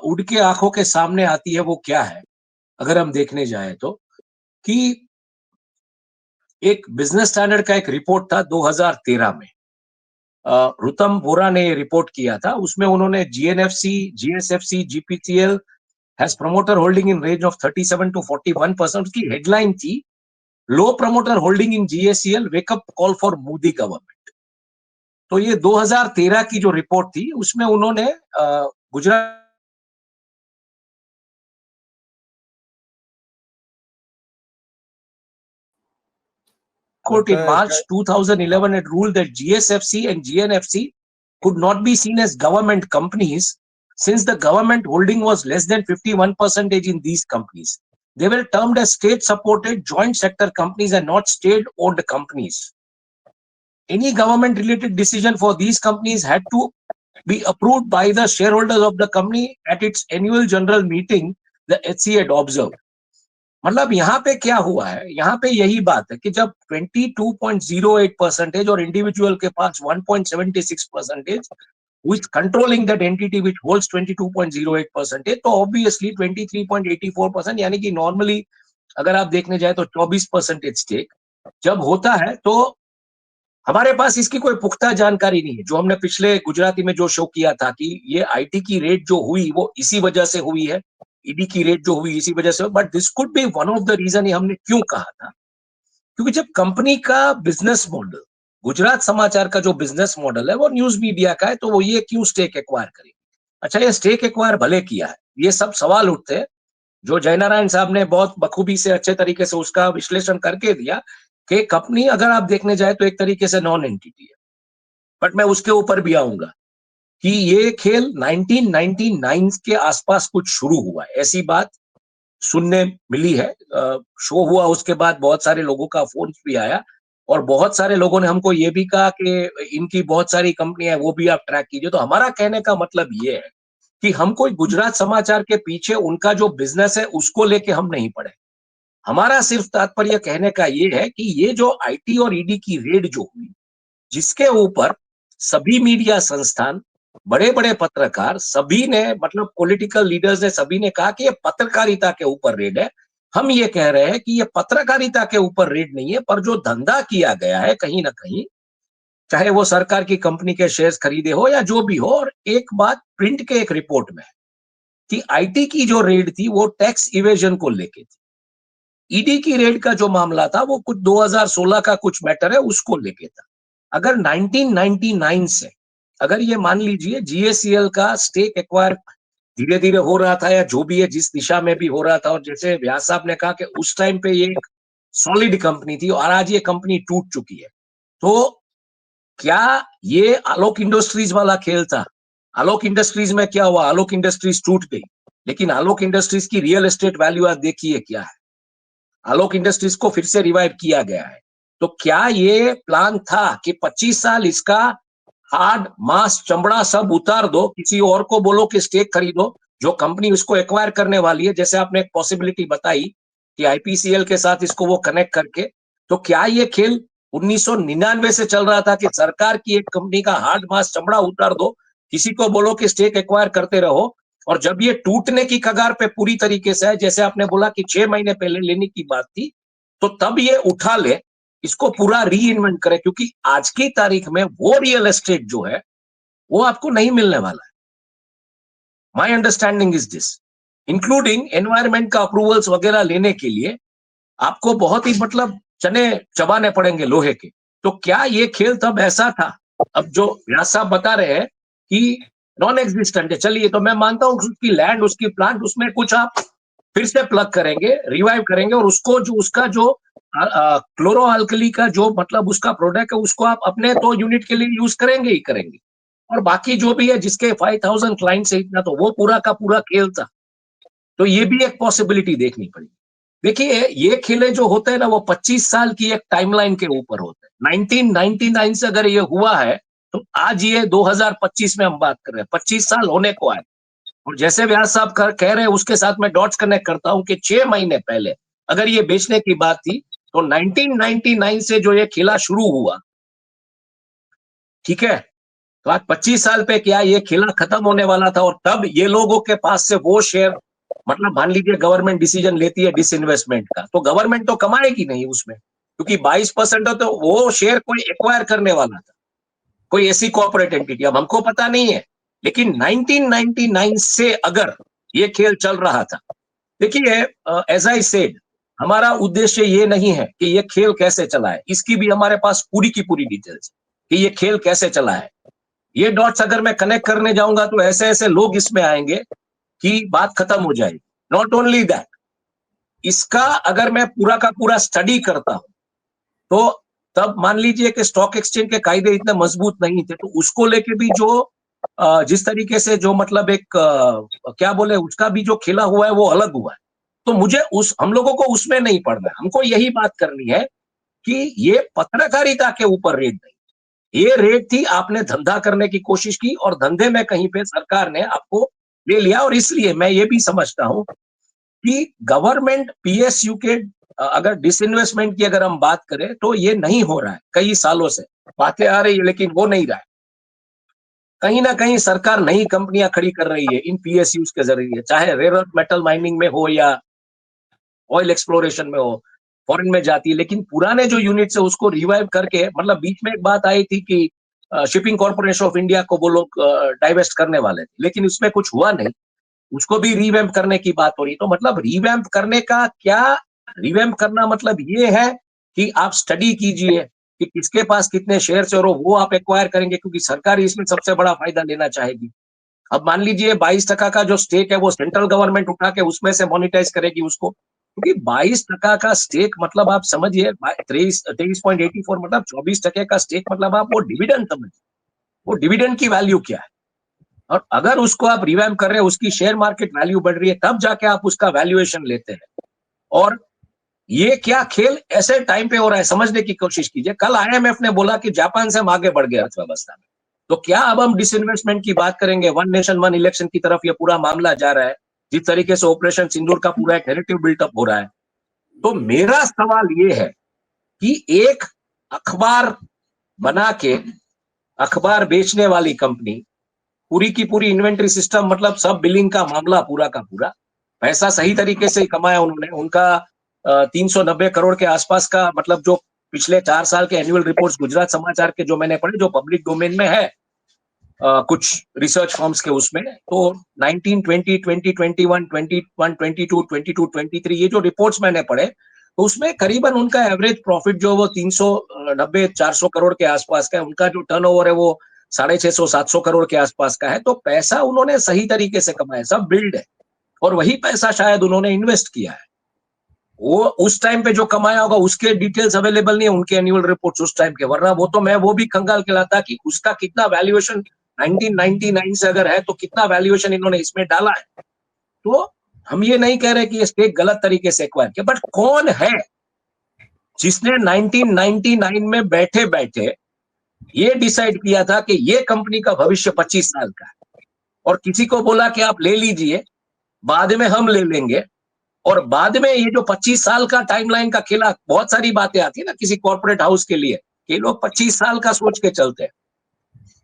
उड़ के आंखों के सामने आती है वो क्या है, अगर हम देखने जाए तो, कि एक बिजनेस स्टैंडर्ड का एक रिपोर्ट था 2013 में, रुतम वोरा ने रिपोर्ट किया था। उसमें उन्होंने GNFC, GSFC, GPCL has promoter holding in range of 37 to 41%। उसकी हेडलाइन थी, low promoter holding in GSCL, wake up call for Modi government. तो ये 2013 की जो रिपोर्ट थी, उसमें उन्होंने Gujarat court in March 2011 had ruled that GSFC and GNFC could not be seen as government companies since the government holding was less than 51% in these companies. They were termed as state-supported joint sector companies and not state-owned companies. Any government-related decision for these companies had to be approved by the shareholders of the company at its annual general meeting, the HC had observed. मतलब यहाँ पे क्या हुआ है, यहाँ पे यही बात है कि जब 22.08% और इंडिविजुअल के पास 1.76% with controlling that entity which holds 22.08%, तो ऑब्वियसली 23.84%, यानी कि नॉर्मली अगर आप देखने जाए तो 24% स्टेक जब होता है, तो हमारे पास इसकी कोई पुख्ता जानकारी नहीं है। जो हमने पिछले गुजराती में जो शो किया था कि ये आईटी की रेट जो हुई वो इसी वजह से हुई है, ईडी की रेट जो हुई इसी वजह से, but this could be one of the reason. हमने क्यों कहा था क्योंकि जब कंपनी का बिजनेस मॉडल, गुजरात समाचार का जो बिजनेस मॉडल है वो न्यूज मीडिया का है, तो वो ये क्यों स्टेक एक्वायर करेगी? अच्छा, ये स्टेक एक्वायर भले किया है, ये सब सवाल उठते हैं, जो जयनारायण साहब ने बहुत बखूबी से अच्छे तरीके से उसका विश्लेषण करके दिया कि कंपनी अगर आप देखने जाए तो एक तरीके से नॉन एंटिटी है। बट मैं उसके ऊपर भी आऊंगा कि ये खेल 1999 के आसपास कुछ शुरू हुआ है, ऐसी बात सुनने मिली है। शो हुआ उसके बाद बहुत सारे लोगों का फोन भी आया और बहुत सारे लोगों ने हमको ये भी कहा कि इनकी बहुत सारी कंपनियां हैं, वो भी आप ट्रैक कीजिए। तो हमारा कहने का मतलब ये है कि हम कोई गुजरात समाचार के पीछे उनका जो बिजनेस है उसको लेके हम नहीं पड़े। हमारा सिर्फ तात्पर्य कहने का ये है कि ये जो आईटी और ईडी की रेड जो हुई, जिसके ऊपर सभी मीडिया संस्थान, बड़े बड़े पत्रकार, सभी ने, मतलब पॉलिटिकल लीडर्स ने, सभी ने कहा कि ये पत्रकारिता के ऊपर रेड है। हम ये कह रहे हैं कि ये पत्रकारिता के ऊपर रेड नहीं है, पर जो धंधा किया गया है कहीं ना कहीं, चाहे वो सरकार की कंपनी के शेयर्स खरीदे हो या जो भी हो। और एक बात प्रिंट के एक रिपोर्ट में है कि आईटी की जो रेड थी वो टैक्स इवेजन को लेके थी। ईडी की रेड का जो मामला था वो कुछ 2016 का कुछ मैटर है, उसको लेके था। अगर 1999 से, अगर ये मान लीजिए जीएससीएल का स्टेक एक्वायर धीरे धीरे हो रहा था या जो भी है, जिस दिशा में भी हो रहा था, और जैसे व्यास साहब ने कहा कि उस टाइम पे ये एक सॉलिड कंपनी थी और आज ये कंपनी टूट चुकी है, तो क्या ये आलोक इंडस्ट्रीज वाला खेल था? आलोक इंडस्ट्रीज में क्या हुआ? आलोक इंडस्ट्रीज टूट गई, लेकिन आलोक इंडस्ट्रीज की रियल एस्टेट वैल्यू आप देखिए क्या है। आलोक इंडस्ट्रीज को फिर से रिवाइव किया गया है। तो क्या ये प्लान था कि 25 साल इसका हार्ड मांस चमड़ा सब उतार दो, किसी और को बोलो कि स्टेक खरीदो, जो कंपनी उसको एक्वायर करने वाली है, जैसे आपने एक पॉसिबिलिटी बताई कि आईपीसीएल के साथ इसको वो कनेक्ट करके, तो क्या ये खेल 1999 से चल रहा था कि सरकार की एक कंपनी का हार्ड मांस चमड़ा उतार दो, किसी को बोलो कि स्टेक एक्वायर करते रहो, और जब ये टूटने की कगार पे पूरी तरीके से है, जैसे आपने बोला कि 6 महीने पहले लेने की बात थी, तो तब ये उठा ले, इसको पूरा री इन्वेंट करे, क्योंकि आज की तारीख में वो रियल एस्टेट जो है वो आपको नहीं मिलने वाला है। My understanding is this, including environment का अप्रूवल्स वगैरह लेने के लिए आपको बहुत ही, मतलब, चने चबाने पड़ेंगे लोहे के। तो क्या ये खेल तब ऐसा था? अब जो व्यास साहब बता रहे हैं कि नॉन एग्जिस्टेंट है, चलिए, तो मैं मानता हूं उसकी लैंड, उसकी प्लांट, उसमें कुछ आप फिर से प्लग करेंगे, रिवाइव करेंगे, और उसको जो उसका जो क्लोरो अल्कली का जो, मतलब, उसका प्रोडक्ट है, उसको आप अपने तो यूनिट के लिए यूज करेंगे ही करेंगे, और बाकी जो भी है, जिसके 5000 क्लाइंट्स है इतना, तो वो पूरा का पूरा खेल था। तो ये भी एक पॉसिबिलिटी देखनी पड़ेगी। देखिए, ये खेले जो होते हैं ना, वो 25 साल की एक टाइमलाइन के ऊपर होते हैं। 1999 से अगर ये हुआ है, तो आज ये 2025 में हम बात कर रहे हैं, 25 साल होने को आए। और जैसे व्यास साहब कह रहे हैं, उसके साथ मैं डॉट्स कनेक्ट करता हूं कि 6 महीने पहले अगर ये बेचने की बात थी, तो 1999 से जो ये खेला शुरू हुआ, ठीक है, तो आज 25 साल पे क्या ये खेला खत्म होने वाला था, और तब ये लोगों के पास से वो शेयर, मतलब मान लीजिए गवर्नमेंट डिसीजन लेती है डिसइन्वेस्टमेंट का, तो गवर्नमेंट तो कमाएगी नहीं उसमें, क्योंकि 22% तो वो शेयर कोई एक्वायर करने वाला था, कोई ऐसी कॉर्पोरेट एंटिटी, अब हमको पता नहीं है। लेकिन 1999 से अगर ये खेल चल रहा था, देखिए, एज आई सेड, हमारा उद्देश्य ये नहीं है कि ये खेल कैसे चला है, इसकी भी हमारे पास पूरी की पूरी डिटेल्स कि ये खेल कैसे चला है। ये डॉट्स अगर मैं कनेक्ट करने जाऊंगा तो ऐसे ऐसे लोग इसमें आएंगे कि बात खत्म हो जाएगी। नॉट ओनली दैट, इसका अगर मैं पूरा का पूरा स्टडी करता हूं, तो तब मान लीजिए कि स्टॉक एक्सचेंज के कायदे इतने मजबूत नहीं थे, तो उसको लेके भी जो जिस तरीके से जो, मतलब, एक क्या बोले, उसका भी जो खेला हुआ है वो अलग हुआ है। तो मुझे हम लोगों को उसमें नहीं पड़ना है, हमको यही बात करनी है कि ये पत्रकारिता के ऊपर रेड नहीं, ये रेड थी, आपने धंधा करने की कोशिश की और धंधे में कहीं पे सरकार ने आपको ले लिया। और इसलिए मैं ये भी समझता हूं कि गवर्नमेंट पीएसयू के अगर डिसइन्वेस्टमेंट की अगर हम बात करें, तो ये नहीं हो रहा है, कई सालों से बातें आ रही है, लेकिन वो नहीं रहा है। कहीं ना कहीं सरकार नई कंपनियां खड़ी कर रही है इन पीएसयूज के जरिए, चाहे रेयर अर्थ मेटल माइनिंग में हो या ऑयल एक्सप्लोरेशन में हो, फॉरेन में जाती है, लेकिन पुराने जो यूनिट्स है उसको रिवाइव करके, मतलब, बीच में एक बात आई थी कि शिपिंग कॉर्पोरेशन ऑफ इंडिया को वो लोग डाइवेस्ट करने वाले थे, लेकिन उसमें कुछ हुआ नहीं, उसको भी रिवैम्प करने की बात हो रही। तो मतलब रिवैम्प करने का क्या, रिवैम्प करना मतलब ये है कि आप स्टडी कीजिए कि किसके पास कितने शेयर्स है और वो आप एक्वायर करेंगे, क्योंकि सरकार इसमें सबसे बड़ा फायदा लेना चाहेगी। अब मान लीजिए 22% का जो स्टेक है वो सेंट्रल गवर्नमेंट उठा के उसमें से मोनिटाइज करेगी उसको, क्योंकि 22% का स्टेक मतलब आप समझिए 23.84 मतलब 24% का स्टेक मतलब आप वो डिविडेंड समझिए, वो डिविडेंड की वैल्यू क्या है। और अगर उसको आप रिवैम्प कर रहे हैं, उसकी शेयर मार्केट वैल्यू बढ़ रही है, तब जाके आप उसका वैल्यूएशन लेते हैं। और ये क्या खेल ऐसे टाइम पे हो रहा है, समझने की कोशिश कीजिए। कल आईएमएफ ने बोला कि जापान से हम आगे बढ़ गए अर्थव्यवस्था में, तो क्या अब हम डिसइन्वेस्टमेंट की बात करेंगे? वन नेशन वन इलेक्शन की तरफ ये पूरा मामला जा रहा है, जिस तरीके से ऑपरेशन सिंदूर का पूरा एक नैरेटिव बिल्टअप हो रहा है। तो मेरा सवाल ये है कि एक अखबार बना के अखबार बेचने वाली कंपनी पूरी की पूरी इन्वेंट्री सिस्टम, मतलब सब बिलिंग का मामला पूरा का पूरा, पैसा सही तरीके से कमाया उन्होंने। उनका 390 करोड़ के आसपास का, मतलब जो पिछले 4 साल के एनुअल रिपोर्ट्स गुजरात समाचार के जो मैंने पढ़े, जो पब्लिक डोमेन में है, कुछ रिसर्च फर्म्स के उसमें, तो 19, 20, 20, 21, 21, 22, 22, 23 ये जो रिपोर्ट्स मैंने पढ़े, तो उसमें करीबन उनका एवरेज प्रॉफिट जो वो 390 400 करोड़ के आसपास का है। उनका जो टर्नओवर है वो 650 700 करोड़ के आसपास का है। तो पैसा उन्होंने सही तरीके से कमाया, सब बिल्ड है, और वही पैसा शायद उन्होंने इन्वेस्ट किया है। वो उस टाइम पे जो कमाया होगा उसके डिटेल्स अवेलेबल नहीं है, उनके एनुअल रिपोर्ट्स उस टाइम के, वरना वो तो मैं वो भी कंगाल खिलाता कि उसका कितना वैल्यूएशन 1999 से अगर है तो कितना वैल्यूएशन इन्होंने इसमें डाला है। तो हम ये नहीं कह रहे कि ये स्टेक गलत तरीके से एक्वायर किया, बट कौन है जिसने 1999 में बैठे बैठे ये डिसाइड किया था कि ये कंपनी का भविष्य 25 साल का है, और किसी को बोला कि आप ले लीजिए, बाद में हम ले लेंगे, और बाद में ये जो 25 साल का टाइमलाइन का खेला, बहुत सारी बातें आती है ना किसी कॉर्पोरेट हाउस के लिए कि लोग 25 साल का सोच के चलते हैं।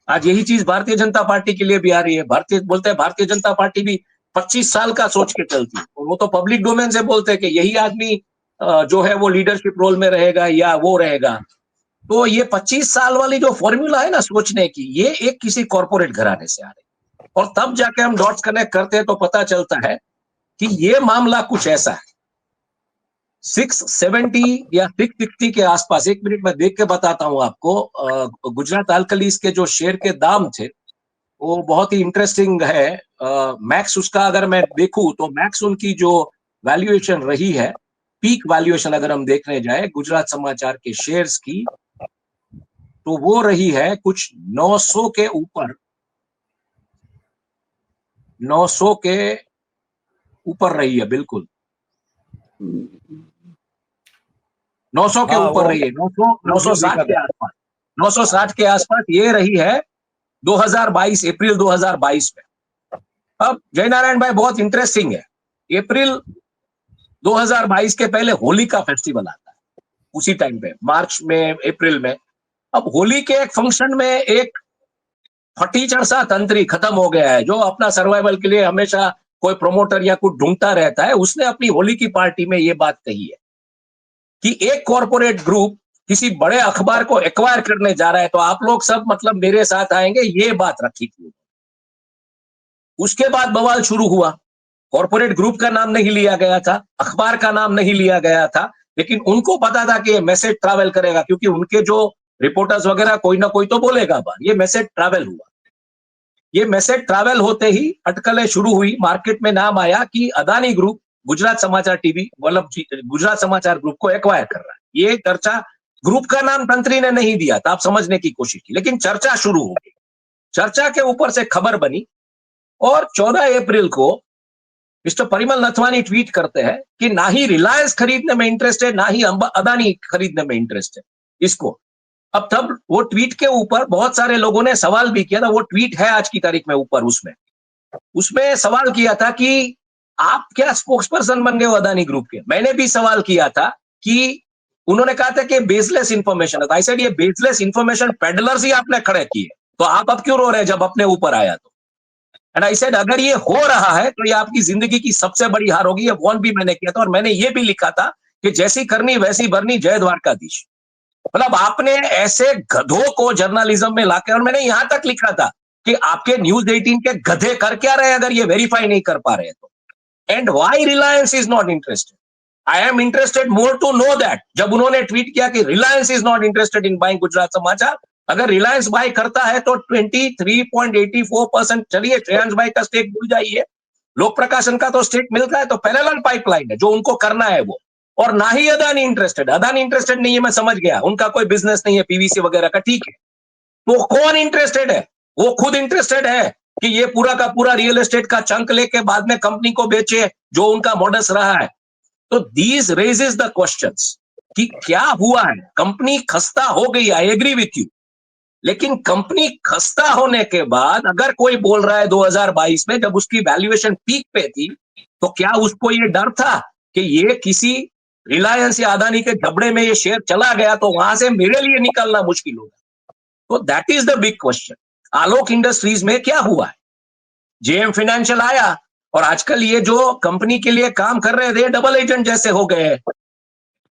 आज यही चीज भारतीय जनता पार्टी के लिए भी आ रही है। भारतीय जनता पार्टी भी 25 साल का सोच के चलती है, और वो तो पब्लिक डोमेन से बोलते हैं कि यही आदमी जो है वो लीडरशिप रोल में रहेगा या वो रहेगा। तो ये 25 साल वाली जो फॉर्मूला है ना सोचने की, ये एक किसी कॉर्पोरेट घराने से आ रही है। और तब जाके हम डॉट्स कनेक्ट करते हैं तो पता चलता है कि ये मामला कुछ ऐसा है। 670 या 660 के आसपास, एक मिनट में देख के बताता हूं आपको, गुजरात अल्कलीज के जो शेयर के दाम थे वो बहुत ही इंटरेस्टिंग है। मैक्स उसका अगर मैं देखूं तो मैक्स उनकी जो वैल्यूएशन रही है, पीक वैल्यूएशन अगर हम देखने जाए गुजरात समाचार के शेयर्स की, तो वो रही है कुछ 900 के ऊपर, 900 के ऊपर रही है, बिल्कुल 900 के हाँ, ऊपर वो रही है, 900 वो 960 देखा के था। आसपास, 960 के आसपास ये रही है 2022, अप्रैल 2022 में। अब जयनारायण भाई बहुत इंटरेस्टिंग है, अप्रैल 2022 के पहले होली का फेस्टिवल आता है, उसी टाइम पे मार्च में अप्रैल में। अब होली के एक फंक्शन में एक फटीचर सा तंत्री खत्म हो गया है, जो अपना सर्वाइवल के लिए हमेशा कोई प्रोमोटर या कुछ ढूंढता रहता है। उसने अपनी होली की पार्टी में ये बात कही है कि एक कॉर्पोरेट ग्रुप किसी बड़े अखबार को एक्वायर करने जा रहा है, तो आप लोग सब मतलब मेरे साथ आएंगे, ये बात रखी थी। उसके बाद बवाल शुरू हुआ। कॉर्पोरेट ग्रुप का नाम नहीं लिया गया था, अखबार का नाम नहीं लिया गया था, लेकिन उनको पता था कि ये मैसेज ट्रैवल करेगा, क्योंकि उनके जो रिपोर्टर्स वगैरह कोई ना कोई तो बोलेगा बात। ये मैसेज ट्रैवल हुआ। ये मैसेज ट्रैवल होते ही अटकलें शुरू हुई, मार्केट में नाम आया कि अदानी ग्रुप गुजरात समाचार टीवी मतलब गुजरात समाचार ग्रुप को एक्वायर कर रहा है। ये चर्चा, ग्रुप का नाम तंत्री ने नहीं दिया था, आप समझने की कोशिश की, लेकिन चर्चा शुरू हो गई। चर्चा के ऊपर से खबर बनी, और 14 अप्रैल को मिस्टर परिमल नथवानी ट्वीट करते हैं कि ना ही रिलायंस खरीदने में इंटरेस्ट है, ना ही अदानी खरीदने में इंटरेस्ट है इसको। अब तब वो ट्वीट के ऊपर बहुत सारे लोगों ने सवाल भी किया था, वो ट्वीट है आज की तारीख में ऊपर, उसमें सवाल किया था कि आप क्या स्पोक्स पर्सन बन गए हो अदानी ग्रुप के। मैंने भी सवाल किया था कि उन्होंने कहा था कि बेसलेस इंफॉर्मेशन है, तो आई सेड ये बेसलेस इंफॉर्मेशन पेडलर्स ही आपने खड़े किए, तो आप अब क्यों रो रहे हैं जब अपने ऊपर आया तो। एंड आई सेड अगर ये हो रहा है तो ये आपकी जिंदगी की सबसे बड़ी हार होगी। ये वॉर्न भी मैंने किया था, और मैंने ये भी लिखा था कि जैसी करनी वैसी भरनी, जय द्वारकाधीश। मतलब आपने ऐसे गधों को जर्नलिज्म में लाके, और मैंने यहां तक लिखा था कि आपके न्यूज 18 के गधे कर क्या रहे अगर ये वेरीफाई नहीं कर पा रहे तो। And why Reliance is not interested. I am interested more to know that. जब उन्होंने ट्वीट किया कि Reliance is not interested in buying Gujarat Samachar, अगर रिलायंस बाय करता है तो 23.84%, चलिए श्रेयांश भाई का स्टेक भूल जाइए, लोक प्रकाशन का तो स्टेक मिलता है, तो पैरेलल पाइपलाइन है जो उनको करना है वो। और ना ही अदानी इंटरेस्टेड नहीं है, मैं समझ गया, उनका कोई बिजनेस नहीं है पीवीसी वगैरह का, ठीक है। तो कौन इंटरेस्टेड है? वो खुद इंटरेस्टेड है कि ये पूरा का पूरा रियल एस्टेट का चंक लेके बाद में कंपनी को बेचे, जो उनका मॉडस रहा है। तो दीज रेजेस द क्वेश्चंस कि क्या हुआ है। कंपनी खस्ता हो गई, आई एग्री विथ यू, लेकिन कंपनी खस्ता होने के बाद अगर कोई बोल रहा है 2022 में जब उसकी वैल्यूएशन पीक पे थी, तो क्या उसको ये डर था कि ये किसी रिलायंस या अदानी के झबड़े में ये शेयर चला गया तो वहां से मेरे लिए निकलना मुश्किल होगा? तो that is the big question. Alok industries में क्या हुआ है? जेएम फाइनेंशियल आया और आजकल ये जो कंपनी के लिए काम कर रहे थे डबल एजेंट जैसे हो गए हैं।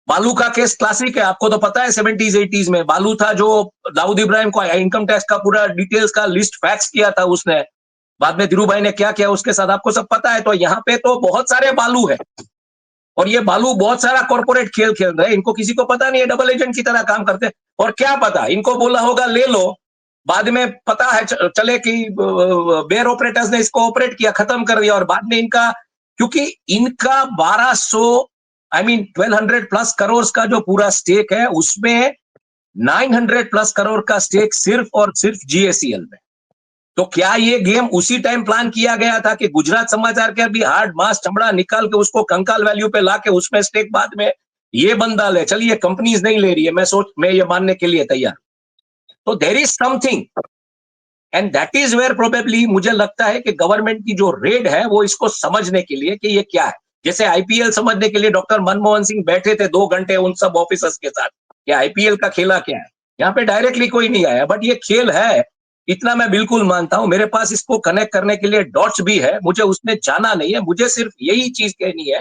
बालू का केस क्लासिक है, आपको तो पता है 70s 80s में बालू था जो दाऊद इब्राहिम को इनकम टैक्स का पूरा डिटेल्स का लिस्ट फैक्स किया था उसने, बाद में धीरू भाई ने क्या किया उसके साथ आपको सब पता है। तो यहाँ पे तो बहुत सारे बालू है और ये बालू बहुत सारा कॉर्पोरेट खेल खेल रहे हैं, इनको किसी को पता नहीं है, डबल एजेंट की तरह काम करते हैं। और क्या पता इनको बोला होगा ले लो, बाद में पता है चले कि बेयर ऑपरेटर्स ने इसको ऑपरेट किया, खत्म कर दिया, और बाद में इनका, क्योंकि इनका 1200 प्लस करोड़ का जो पूरा स्टेक है उसमें 900 प्लस करोड़ का स्टेक सिर्फ और सिर्फ जीएससीएल में। तो क्या ये गेम उसी टाइम प्लान किया गया था कि गुजरात समाचार के भी हार्ड मास चमड़ा निकाल के उसको कंकाल वैल्यू पे लाके उसमें स्टेक बाद में ये बंदा ले? चलिए कंपनीज नहीं ले रही है, मैं ये मानने के लिए तैयार। तो there is something and that is where probably मुझे लगता है कि गवर्नमेंट की जो रेड है वो इसको समझने के लिए कि ये क्या है। जैसे आईपीएल समझने के लिए डॉक्टर मनमोहन सिंह बैठे थे 2 घंटे उन सब ऑफिसर्स के साथ कि आईपीएल का खेला क्या है। यहाँ पे डायरेक्टली कोई नहीं आया, बट ये खेल है, इतना मैं बिल्कुल मानता हूं। मेरे पास इसको कनेक्ट करने के लिए डॉट्स भी है, मुझे उसमें जाना नहीं है, मुझे सिर्फ यही चीज कहनी है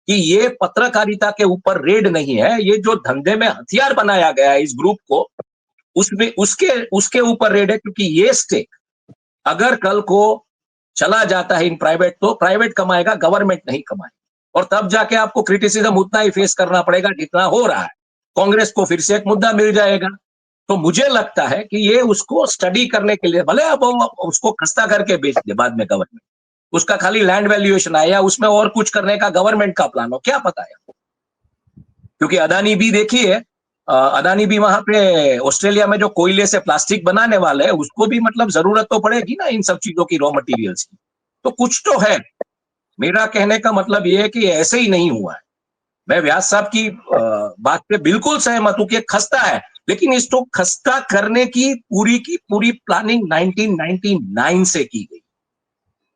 कि ये पत्रकारिता के ऊपर रेड नहीं है, ये जो धंधे में हथियार बनाया गया है इस ग्रुप को, उसमें उसके ऊपर रेड है। क्योंकि ये स्टेक अगर कल को चला जाता है इन प्राइवेट, तो प्राइवेट कमाएगा, गवर्नमेंट नहीं कमाएगा, और तब जाके आपको क्रिटिसिज्म उतना ही फेस करना पड़ेगा जितना हो रहा है। कांग्रेस को फिर से एक मुद्दा मिल जाएगा। तो मुझे लगता है कि ये उसको स्टडी करने के लिए, भले अब उसको खस्ता करके बेच दे बाद में गवर्नमेंट, उसका खाली लैंड वैल्यूएशन आया, उसमें और कुछ करने का गवर्नमेंट का प्लान हो, क्या पता है। क्योंकि अदानी भी देखिए, अदानी भी वहां पे ऑस्ट्रेलिया में जो कोयले से प्लास्टिक बनाने वाले हैं उसको भी मतलब जरूरत तो पड़ेगी ना इन सब चीजों की, रॉ मटेरियल्स की, तो कुछ तो है। मेरा कहने का मतलब ये है कि ऐसे ही नहीं हुआ है। मैं व्यास साहब की बात पे बिल्कुल सहमत हूं कि खस्ता है, लेकिन इसको खस्ता करने की पूरी प्लानिंग 1999 से की गई,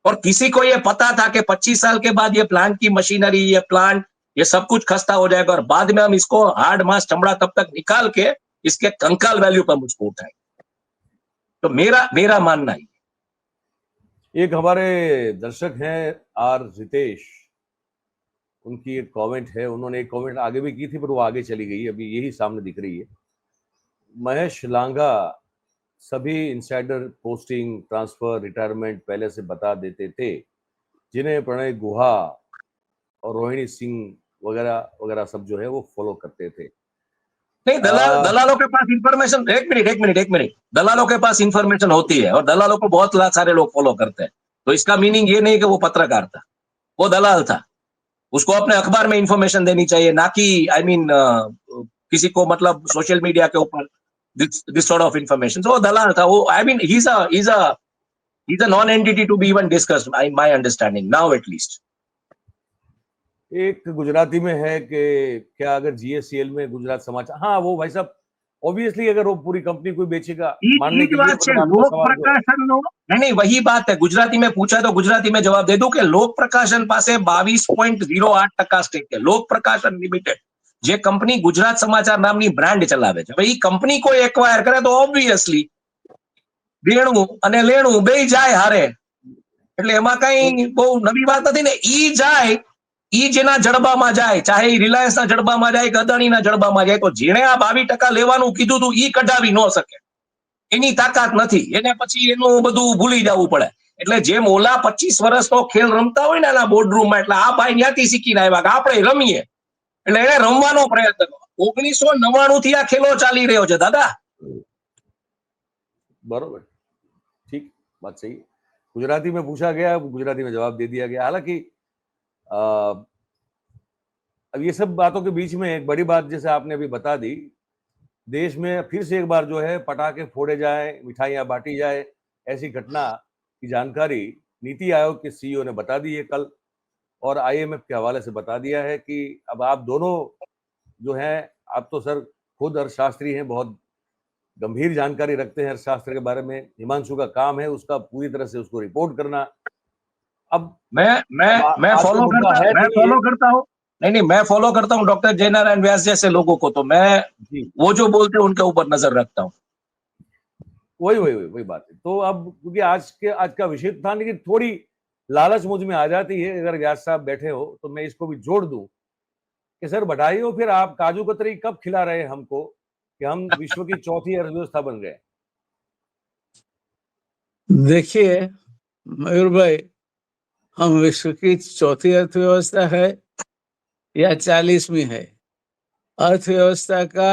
और किसी को ये पता था कि 25 साल के बाद ये प्लांट की मशीनरी, ये प्लांट, ये सब कुछ खस्ता हो जाएगा, और बाद में हम इसको हार्ड मास चमड़ा तब तक निकाल के इसके कंकाल वैल्यू पर मुझको उठाएंगे। तो मेरा मानना है। एक हमारे दर्शक हैं आर रितेश, उनकी एक कमेंट है, उन्होंने एक कमेंट आगे भी की थी पर वो आगे चली गई, अभी यही सामने दिख रही है। महेश लांगा सभी इंसाइडर पोस्टिंग, ट्रांसफर, रिटायरमेंट पहले से बता देते थे, जिन्हें प्रणय गुहा और रोहिणी सिंह वगैरह वगैरह सब जो है वो फॉलो करते थे। नहीं, दलालों के पास इंफॉर्मेशन, एक मिनट, दलालों के पास इंफॉर्मेशन होती है और दलालों को बहुत सारे लोग फॉलो करते हैं। तो इसका मीनिंग ये नहीं कि वो पत्रकार था, वो दलाल था। उसको अपने अखबार में इंफॉर्मेशन देनी चाहिए, ना कि किसी को मतलब सोशल मीडिया के ऊपर दिस सॉर्ट ऑफ इंफॉर्मेशन। वो दलाल था, वो he is a non entity to be even discussed, my understanding now at least. एक गुजराती में है कि क्या अगर जीएससीएल में गुजरात समाचार, हाँ वो भाई साहब ऑब्वियसली अगर वो पूरी कंपनी कोई बेचेगा, मानने के लिए लोक प्रकाशन नहीं, वही बात है। गुजराती में पूछा तो गुजराती में जवाब दे दूं कि लोक प्रकाशन पासे 22.08% स्टेक है। लोक प्रकाशन लिमिटेड જે કંપની ગુજરાત સમાચાર નામની બ્રાન્ડ ચલાવે છે, ભાઈ કંપની કોઈ એક્વાયર કરે તો ઓબ્વિયસલી દેણું અને લેણું બેય જાય હારે, એટલે એમાં કઈ બહુ નવી વાત નથી ને। ઈ જાય, ઈ જેના જડબામાં જાય, ચાહે રિલાયન્સના જડબામાં જાય કે અદાણીના જડબામાં જાય, તો જેણે આ 22% લેવાનું કીધું હતું ઈ કઢાવી ન શકે, એની તાકાત નથી, એને પછી એનું બધું ભૂલી જવું પડે। એટલે જેમ ઓલા 25 વર્ષનો ખેલ રમતા હોય ને એના બોર્ડરૂમમાં, એટલે આ ભાઈ ત્યાંથી શીખીને આવ્યા કે આપણે રમીએ, એટલે એને રમવાનો પ્રયત્ન કરો. 1999 થી આ ખેલો ચાલી રહ્યો છે દાદા. बरोबर, ठीक, बात सही है। गुजराती में पूछा गया, गुजराती में जवाब दे दिया गया। हालांकि अब ये सब बातों के बीच में एक बड़ी बात जैसे आपने अभी बता दी, देश में फिर से एक बार जो है पटाखे फोड़े जाए, मिठाइयां बांटी जाए, ऐसी घटना की जानकारी नीति आयोग के सीईओ ने बता दी है कल, और आईएमएफ के हवाले से बता दिया है कि अब आप दोनों जो हैं, आप तो सर खुद अर्थशास्त्री हैं, बहुत गंभीर जानकारी रखते हैं अर्थशास्त्र के बारे में। हिमांशु का काम है उसका पूरी तरह से उसको रिपोर्ट करना। अब मैं फॉलो करता हूँ। नहीं, मैं फॉलो करता हूँ डॉक्टर जयनारायण व्यास जैसे लोगों को, तो मैं वो जो बोलते हैं उनके ऊपर नजर रखता हूँ। वही बात है। तो अब क्योंकि आज का विषय था, लेकिन थोड़ी लालच मुझ में आ जाती है, अगर व्यास साहब बैठे हो तो मैं इसको भी जोड़ दूं कि सर बधाई हो, फिर आप काजू कतरी कब खिला रहे हैं हमको कि हम विश्व की चौथी अर्थव्यवस्था बन गए। देखिए मयूर भाई, हम विश्व की चौथी अर्थव्यवस्था है या 40वीं है, अर्थव्यवस्था का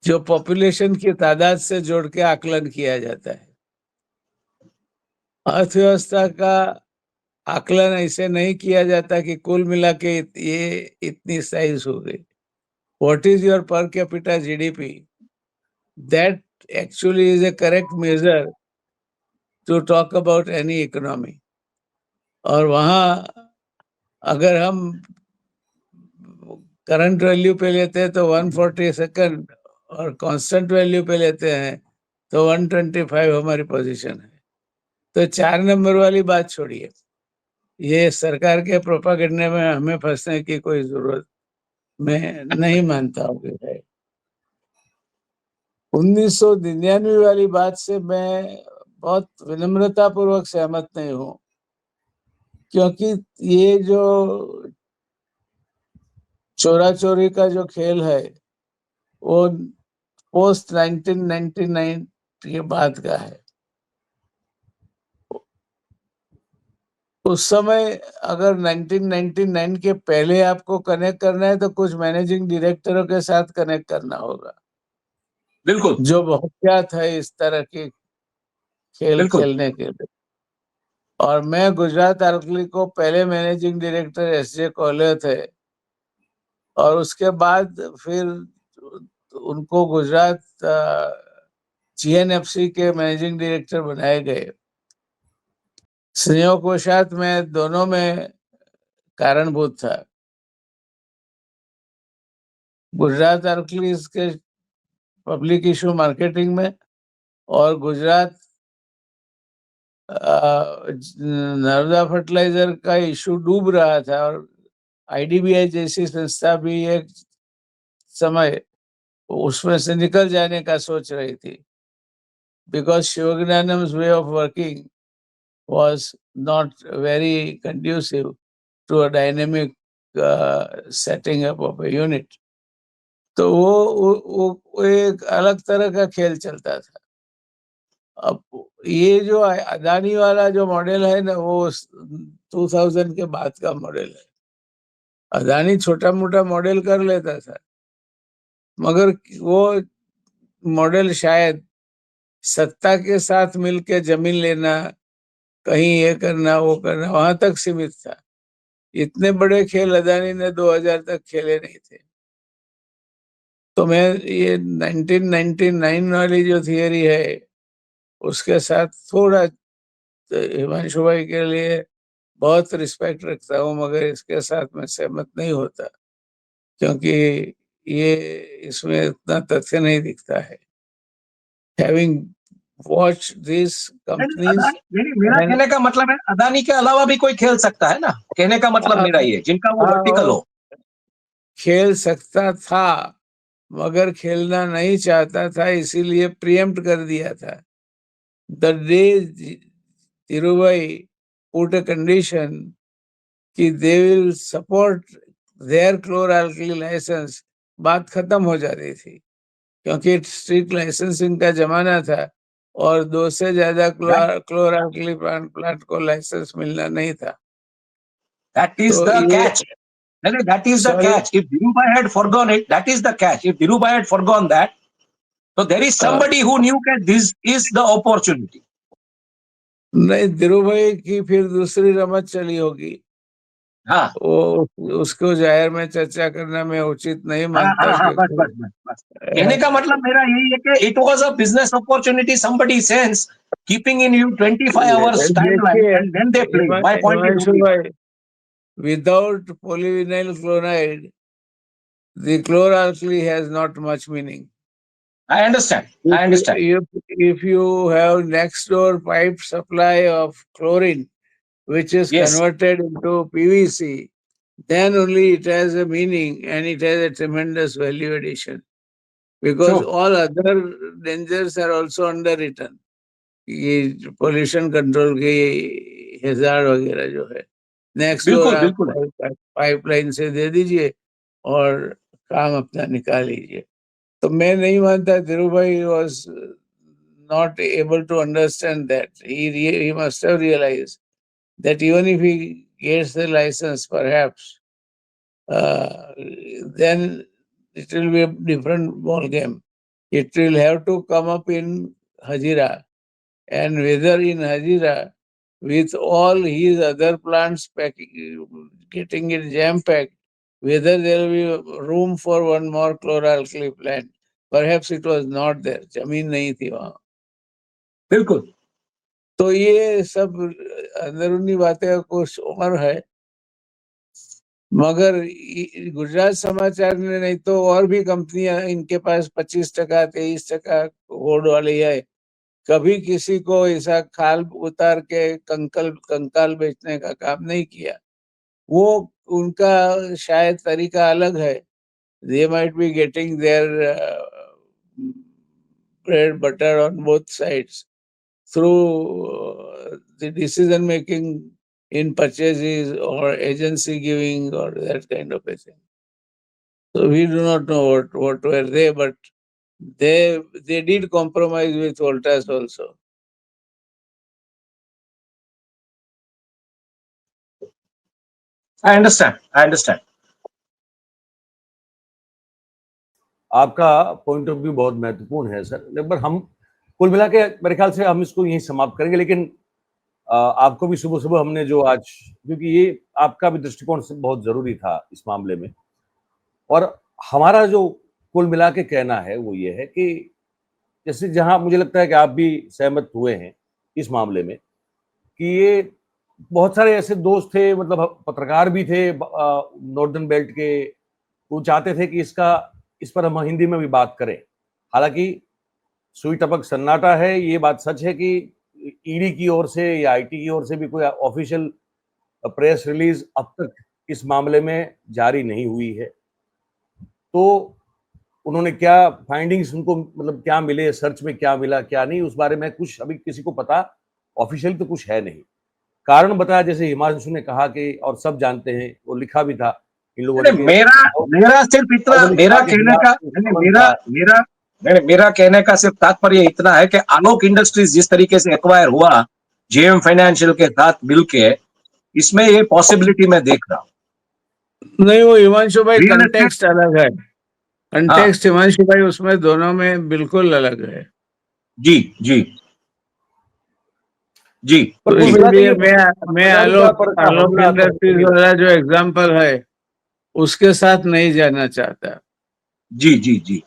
जो पॉपुलेशन की तादाद से जोड़ के आकलन किया जाता है। अर्थव्यवस्था का आकलन ऐसे नहीं किया जाता कि कुल मिला के ये इतनी साइज हो गई। What is your per capita GDP, that actually is a correct measure to talk about any economy. और वहां अगर हम करंट वैल्यू पे लेते हैं तो 142 और कांस्टेंट वैल्यू पे लेते हैं तो 125 हमारी पोजीशन है। तो 4 नंबर वाली बात छोड़िए, ये सरकार के प्रोपागेंडे में हमें फंसने की कोई जरूरत मैं नहीं मानता हूँ। 1999 वाली बात से मैं बहुत विनम्रता पूर्वक सहमत नहीं हूँ, क्योंकि ये जो चोरा चोरी का जो खेल है वो पोस्ट 1999 के बाद का है। उस समय अगर 1999 के पहले आपको कनेक्ट करना है तो कुछ मैनेजिंग डायरेक्टरों के साथ कनेक्ट करना होगा, बिल्कुल, जो बहुत ख्यात है इस तरह के खेल खेलने के लिए। और मैं गुजरात आर्कली को पहले मैनेजिंग डायरेक्टर एसजे कोहले थे, और उसके बाद फिर उनको गुजरात जीएनएफसी के मैनेजिंग डायरेक्टर बनाए गए। संयोगवशात मैं दोनों में कारणभूत था। गुजरात आर्कलीज के पब्लिक इशू मार्केटिंग में और गुजरात नर्मदा फर्टिलाइजर का इशू डूब रहा था, और आईडीबीआई जैसी संस्था भी एक समय उसमें से निकल जाने का सोच रही थी, because Sivagnanam's way of working was not very conducive to a dynamic setting up of a unit. तो वो एक अलग तरह का खेल चलता था। अब ये जो अदानी वाला जो मॉडल है ना, वो 2000 के बाद का मॉडल है। अदानी छोटा मोटा मॉडल कर लेता था, मगर वो मॉडल शायद सत्ता के साथ मिलके जमीन लेना, कहीं ये करना वो करना, वहां तक सीमित था। इतने बड़े खेल अदानी ने 2000 तक खेले नहीं थे। तो मैं ये 1999 वाली जो थियरी है उसके साथ थोड़ा हिमांशु भाई के लिए बहुत रिस्पेक्ट रखता हूँ, मगर इसके साथ मैं सहमत नहीं होता, क्योंकि ये इसमें इतना तथ्य नहीं दिखता है। Having watched these companies, मेरा कहने का मतलब है अदानी के अलावा भी कोई खेल सकता है ना, कहने का मतलब मेरा ये, जिनका वो वर्टिकल हो। खेल सकता था मगर खेलना नहीं चाहता था, इसीलिए प्रीएम्प्ट कर दिया था। The day Dhirubhai put a condition कि they will support their chlor alkali licence, बात खत्म हो जाती थी, क्योंकि स्ट्रिक्ट लाइसेंसिंग का जमाना था और 2 से ज्यादा क्लोर-अल्कली प्लांट को लाइसेंस मिलना नहीं था। That is the catch. No, no, that is the Sorry. catch. If Dhirubhai had forgone it, that is the catch. If Dhirubhai had forgone that, so there is somebody who knew that this is the opportunity. नहीं, धीरू भाई की फिर दूसरी रमत चली होगी, हाँ वो उसको जाहिर में चर्चा करना मैं उचित नहीं हाँ मानता, हाँ हाँ, बस क्योंकि बस बस बस कहने का मतलब मेरा यही है कि it was a business opportunity somebody sense keeping in you 25 hours timeline देखिए and then they play. My point is Himanshu only भाई, without polyvinyl chloride the chloralkali has not much meaning. I understand. I If understand. if you have next door pipe supply of chlorine, which is Yes. converted into PVC, then only it has a meaning and it has a tremendous value addition. Because True. all other dangers are also underwritten. ये पोल्यूशन कंट्रोल की हेजार्ड वगैरह जो है, नेक्स्ट डोर बिल्कुल आप बिल्कुल पाइपलाइन से दे दीजिए और काम अपना निकाल लीजिए। तो मैं नहीं मानता धीरू भाई was not able to understand that. He must have realized that even if he gets the license, perhaps, then it will be a different ball game. It will have to come up in Hazira, and whether in Hazira, with all his other plants getting it jam packed, whether there will be room for one more chloralkali plant. Perhaps it was not there. जमीन नहीं थी वहां। बिल्कुल तो ये सब अंदरूनी बातें कुछ और है, मगर गुजरात समाचार ने नहीं तो और भी कंपनियां इनके पास 25% 23% होल्ड वाली है, कभी किसी को ऐसा खाल उतार के कंकाल बेचने का काम नहीं किया। वो उनका शायद तरीका अलग है। They might be getting their bread butter on both sides through the decision making in purchases or agency giving or that kind of a thing. So we do not know what were they, but they did compromise with Voltas also. I understand. I understand. आपका पॉइंट ऑफ व्यू बहुत महत्वपूर्ण है सर, लगभग हम कुल मिला के मेरे ख्याल से हम इसको यहीं समाप्त करेंगे। लेकिन आपको भी सुबह सुबह हमने जो आज, क्योंकि ये आपका भी दृष्टिकोण बहुत जरूरी था इस मामले में, और हमारा जो कुल मिला के कहना है वो ये है कि जैसे जहां मुझे लगता है कि आप भी सहमत हुए हैं इस मामले में, कि ये बहुत सारे ऐसे दोस्त थे, मतलब पत्रकार भी थे नॉर्दर्न बेल्ट के, वो चाहते थे कि इस पर हम हिंदी में भी बात करें। हालांकि सुई टपक सन्नाटा है, ये बात सच है कि ईडी की ओर से या आईटी की ओर से भी कोई ऑफिशियल प्रेस रिलीज अब तक इस मामले में जारी नहीं हुई है। तो उन्होंने क्या फाइंडिंग्स, उनको मतलब क्या मिले, सर्च में क्या मिला क्या नहीं, उस बारे में कुछ अभी किसी को पता ऑफिशियल तो कुछ है नहीं। कारण बताया जैसे हिमांशु ने कहा कि, और सब जानते हैं, वो लिखा भी था इन लोगों ने, मेरा सिर्फ इतना, मेरा कहने का सिर्फ तात्पर्य इतना है कि आलोक इंडस्ट्रीज जिस तरीके से एक्वायर हुआ जेएम फाइनेंशियल के साथ मिलके, इसमें ये पॉसिबिलिटी मैं देख रहा हूं। नहीं, वो हिमांशु भाई कंटेक्स्ट अलग है, कंटेक्स्ट हिमांशु भाई उसमें दोनों में बिल्कुल अलग है। जी जी जी। तो इसलिए मैं आलोक इंडस्ट्रीज वाला जो एग्जांपल है उसके साथ नहीं जाना चाहता। जी जी जी।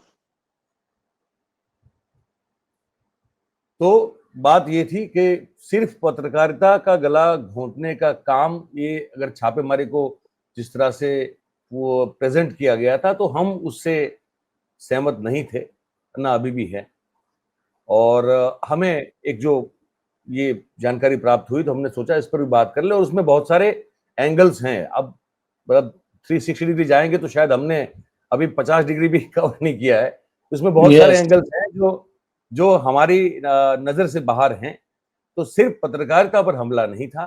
तो बात ये थी कि सिर्फ पत्रकारिता का गला घोंटने का काम, ये अगर छापेमारी को जिस तरह से वो प्रेजेंट किया गया था तो हम उससे सहमत नहीं थे, ना अभी भी है। और हमें एक जो ये जानकारी प्राप्त हुई तो हमने सोचा इस पर भी बात कर ले, और उसमें बहुत सारे एंगल्स हैं। अब मतलब 360 डिग्री जाएंगे तो शायद हमने अभी 50 डिग्री भी कवर नहीं किया है, उसमें बहुत सारे एंगल्स हैं जो हमारी नजर से बाहर हैं। तो सिर्फ पत्रकारिता पर हमला नहीं था,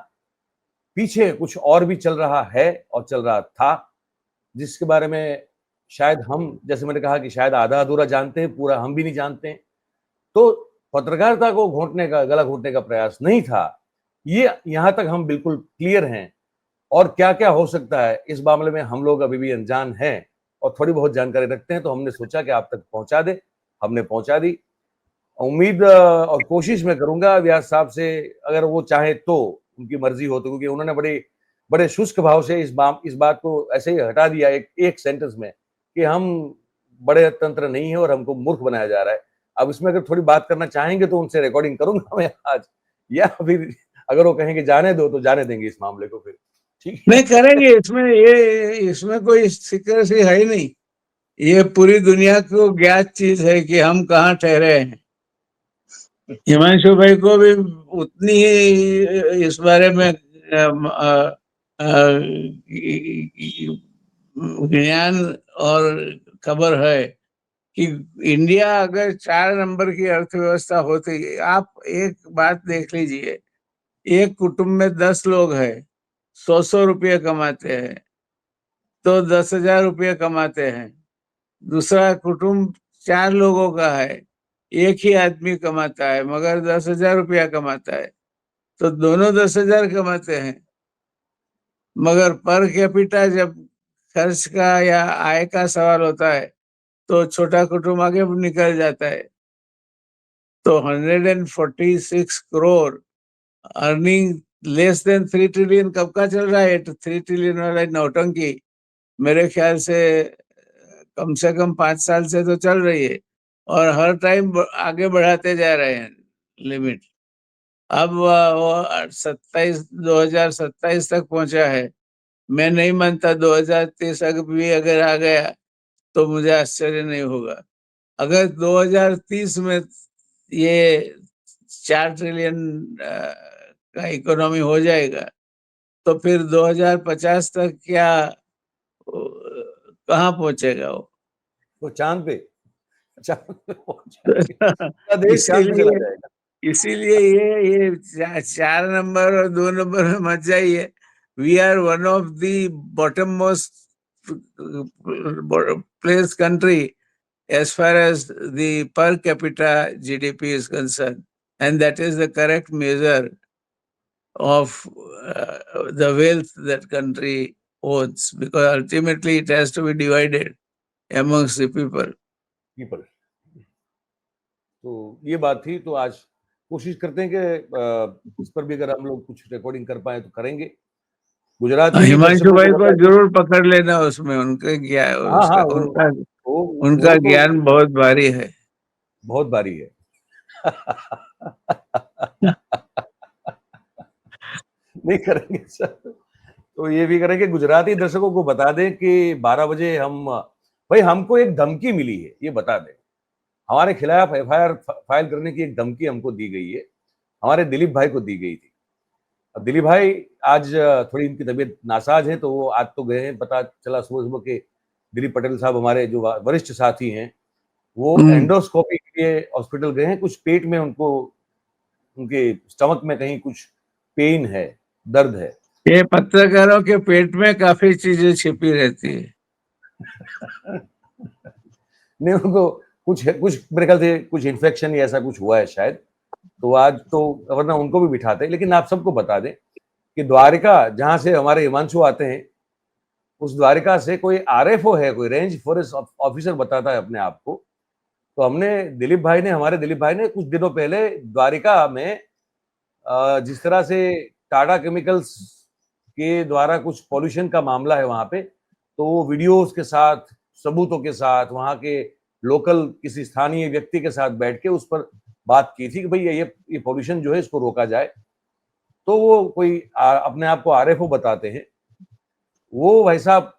पीछे कुछ और भी चल रहा है और चल रहा था, जिसके बारे में शायद हम, जैसे मैंने कहा कि शायद आधा अधूरा जानते हैं, पूरा हम भी नहीं जानते हैं। तो पत्रकारिता को गला घोंटने का प्रयास नहीं था, ये यहां तक हम बिल्कुल क्लियर हैं। और क्या क्या हो सकता है इस मामले में हम लोग अभी भी अनजान हैं और थोड़ी बहुत जानकारी रखते हैं, तो हमने सोचा कि आप तक पहुंचा दे। हमने पहुंचा दी। उम्मीद और कोशिश मैं करूंगा व्यास साहब से, अगर वो चाहे तो, उनकी मर्जी हो तो, क्योंकि उन्होंने बड़े शुष्क भाव से इस बात को ऐसे ही हटा दिया एक सेंटेंस में कि हम बड़े तंत्र नहीं है और हमको मूर्ख बनाया जा रहा है। अब इसमें अगर थोड़ी बात करना चाहेंगे तो उनसे रिकॉर्डिंग करूंगा मैं आज, या फिर अगर वो कहेंगे जाने दो तो जाने देंगे इस मामले को फिर, ठीक नहीं करेंगे। इसमें कोई सीक्रेसी है ही नहीं। ये पूरी दुनिया को ज्ञात चीज है कि हम कहाँ ठहरे हैं। हिमांशु भाई को भी उतनी ही इस बारे में ज्ञान और खबर है कि इंडिया अगर 4 नंबर की अर्थव्यवस्था होती, आप एक बात देख लीजिए, एक कुटुंब में 10 लोग हैं, 100 रुपये कमाते हैं, तो 10,000 रुपये कमाते हैं। दूसरा कुटुंब 4 लोगों का है, एक ही आदमी कमाता है मगर 10,000 रुपया कमाता है, तो दोनों 10,000 कमाते हैं। मगर पर कैपिटा जब खर्च का या आय का सवाल होता है तो छोटा कुटुंब आगे निकल जाता है। तो 146 crore earning less than 3 trillion कब का चल रहा है? 3 ट्रिलियन वाला नौटंकी मेरे ख्याल से कम 5 साल से तो चल रही है और हर टाइम आगे बढ़ाते जा रहे हैं लिमिट। अब वो 2027 तक पहुंचा है। मैं नहीं मानता 2030 भी अगर आ गया तो मुझे आश्चर्य नहीं होगा। अगर 2030 में ये 4 ट्रिलियन का इकोनॉमी हो जाएगा तो फिर 2050 तक क्या कहाँ पहुंचेगा वो? तो चांद पे पहुंच जाएगा, पूरा देश चांद पे चला इसीलिए जाएगा। इसीलिए ये 4 नंबर और 2 नंबर में मत जाइए। We are one of the bottom most place country as far as the per capita GDP is concerned, and that is the correct measure of the wealth that country owns, because ultimately it has to be divided amongst the people. तो ये बात थी। तो आज कोशिश करते हैं कि इस पर भी अगर हम लोग कुछ रिकॉर्डिंग कर पाए तो करेंगे। गुजराती हिमांशु दर्शकों भाई को को बता दें। जरूर पकड़ लेना, उसमें उनके ज्ञान हाँ हाँ, उनका वो तो ज्ञान बहुत भारी है। बहुत भारी है। नहीं करेंगे सर, तो ये भी करेंगे। गुजराती दर्शकों को बता दें कि 12 बजे भाई हमको एक धमकी मिली है, ये बता दें। हमारे खिलाफ एफआईआर फाइल करने की एक धमकी हमको दी गई है, हमारे दिलीप भाई को दी गई थी। अब दिलीप भाई आज थोड़ी इनकी तबीयत नासाज है, तो वो आज तो गए हैं, पता चला सुबह सुबह के दिलीप पटेल साहब हमारे जो वरिष्ठ साथी हैं वो एंडोस्कोपी के लिए हॉस्पिटल गए हैं। कुछ पेट में उनको, उनके स्टमक में कहीं कुछ पेन है, दर्द है। ये पत्रकारों के पेट में काफी चीजें छिपी रहती है। नहीं, उनको कुछ मेरे ख्याल से कुछ इन्फेक्शन या ऐसा कुछ हुआ है शायद, तो आज तो वरना उनको भी बिठाते। लेकिन आप सबको बता दें कि द्वारिका, जहां से हमारे हिमांशु आते हैं, उस द्वारिका से कोई आरएफओ है, कोई रेंज फॉरेस्ट ऑफिसर बताता है अपने आप को। तो हमारे दिलीप भाई ने कुछ दिनों पहले द्वारिका में जिस तरह से टाटा केमिकल्स के द्वारा कुछ पॉल्यूशन का मामला है वहां पे, तो वो वीडियोस के साथ, सबूतों के साथ, वहां के लोकल किसी स्थानीय व्यक्ति के साथ बैठ के उस पर बात की थी कि भाई ये पॉल्यूशन जो है इसको रोका जाए। तो वो कोई अपने आप को आरएफओ बताते हैं, वो भाई साहब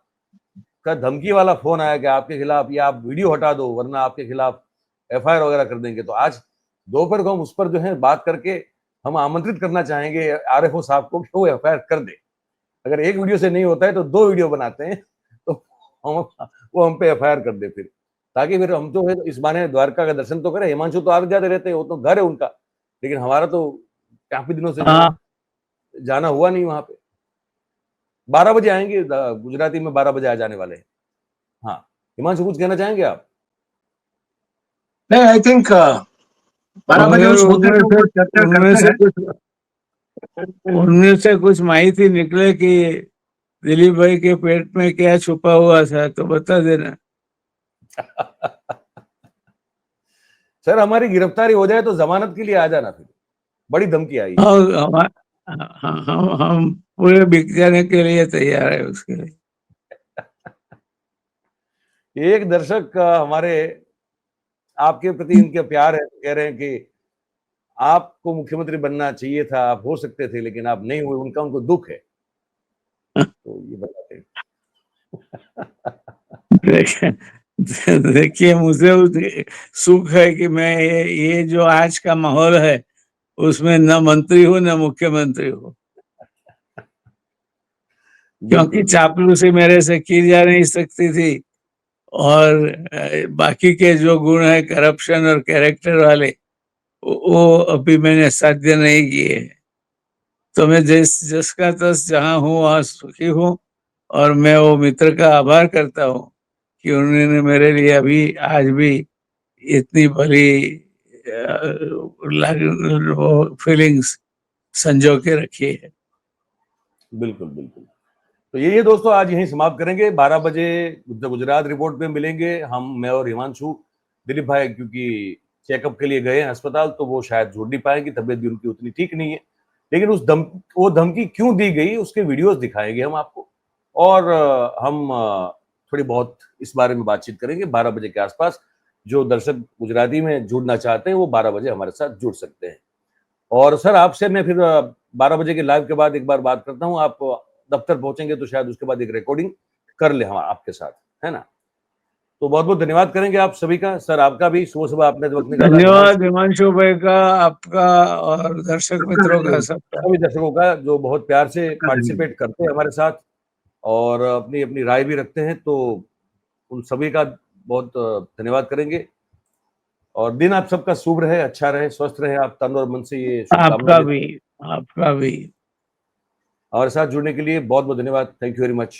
का धमकी वाला फोन आया कि आपके खिलाफ, या आप वीडियो हटा दो वरना आपके खिलाफ एफआईआर वगैरह कर देंगे। तो आज दोपहर को हम उस पर जो है बात करके हम आमंत्रित करना चाहेंगे आरएफओ साहब को कि वो एफआईआर कर दे। अगर एक वीडियो से नहीं होता है तो 2 वीडियो बनाते हैं, तो वो हम पे एफआईआर कर दे फिर, ताकि फिर हम तो है इस बहाने द्वारका का दर्शन तो करें। हिमांशु तो आगे जाते रहते हैं, वो तो घर है उनका, लेकिन हमारा तो काफी दिनों से जाना हुआ नहीं वहां पे। 12 बजे आएंगे, गुजराती में 12 बजे आ जाने वाले हैं। हाँ हिमांशु, कुछ कहना चाहेंगे आप? नहीं, आई थिंक 12 बजे उस मुद्दे के ऊपर चर्चा करते हैं। उनमें से कुछ माहिती निकले कि दिलीप भाई के पेट में क्या छुपा हुआ था तो बता देना। सर हमारी गिरफ्तारी हो जाए तो जमानत के लिए आ जाना, फिर बड़ी धमकी आई है। हम पूरे बिक जाने के लिए तैयार है उसके लिए। एक दर्शक हमारे आपके प्रति इनके प्यार है, कह रहे हैं कि आपको मुख्यमंत्री बनना चाहिए था, आप हो सकते थे लेकिन आप नहीं हुए, उनका उनको दुख है, तो ये बताते हैं। देखिए मुझे सुख है कि मैं ये जो आज का माहौल है उसमें न मंत्री हूँ न मुख्यमंत्री हूँ, क्योंकि चापलूसी मेरे से की जा नहीं सकती थी और बाकी के जो गुण है करप्शन और कैरेक्टर वाले वो अभी मैंने साध्य नहीं किए। तो मैं जिसका तस जहाँ हूँ वहाँ सुखी हूँ और मैं वो मित्र का आभार करता हूँ कि उन्होंने मेरे लिए अभी आज भी इतनी भली वो फीलिंग्स संजो के रखी है। बिल्कुल बिल्कुल। तो ये दोस्तों आज यहीं समाप्त करेंगे। 12 बजे गुजरात रिपोर्ट में मिलेंगे हम, मैं और हिमांशु। दिलीप भाई क्योंकि चेकअप के लिए गए हैं अस्पताल, तो वो शायद जुड़ नहीं पाएंगे, तबीयत भी उनकी उतनी ठीक नहीं है, लेकिन वो धमकी क्यों दी गई उसके वीडियोस दिखाएंगे हम आपको, और हम थोड़ी बहुत इस बारे में बातचीत करेंगे 12 बजे के आसपास। जो दर्शक गुजराती में जुड़ना चाहते हैं वो 12 बजे हमारे साथ जुड़ सकते हैं। और सर आपसे मैं फिर 12 बजे के लाइव के बाद एक बार बात करता हूँ। आप दफ्तर पहुंचेंगे तो शायद उसके बाद एक रिकॉर्डिंग कर ले हम आपके साथ, है ना? तो बहुत बहुत धन्यवाद करेंगे आप सभी का। सर आपका भी सुबह सुबह आपने वक्त निकाला। धन्यवाद हिमांशु भाई का, आपका और दर्शक मित्रों का, सबका, सभी दर्शकों का जो बहुत प्यार से पार्टिसिपेट करते हैं हमारे साथ और अपनी अपनी राय भी रखते हैं, तो उन सभी का बहुत धन्यवाद करेंगे। और दिन आप सबका शुभ रहे, अच्छा रहे, स्वस्थ रहे आप तन और मन से, ये आपका शुभकामनाएं। भी, आपका भी। हमारे साथ जुड़ने के लिए बहुत बहुत धन्यवाद। Thank you very much.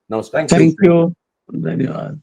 नमस्कार। थैंक यू, धन्यवाद।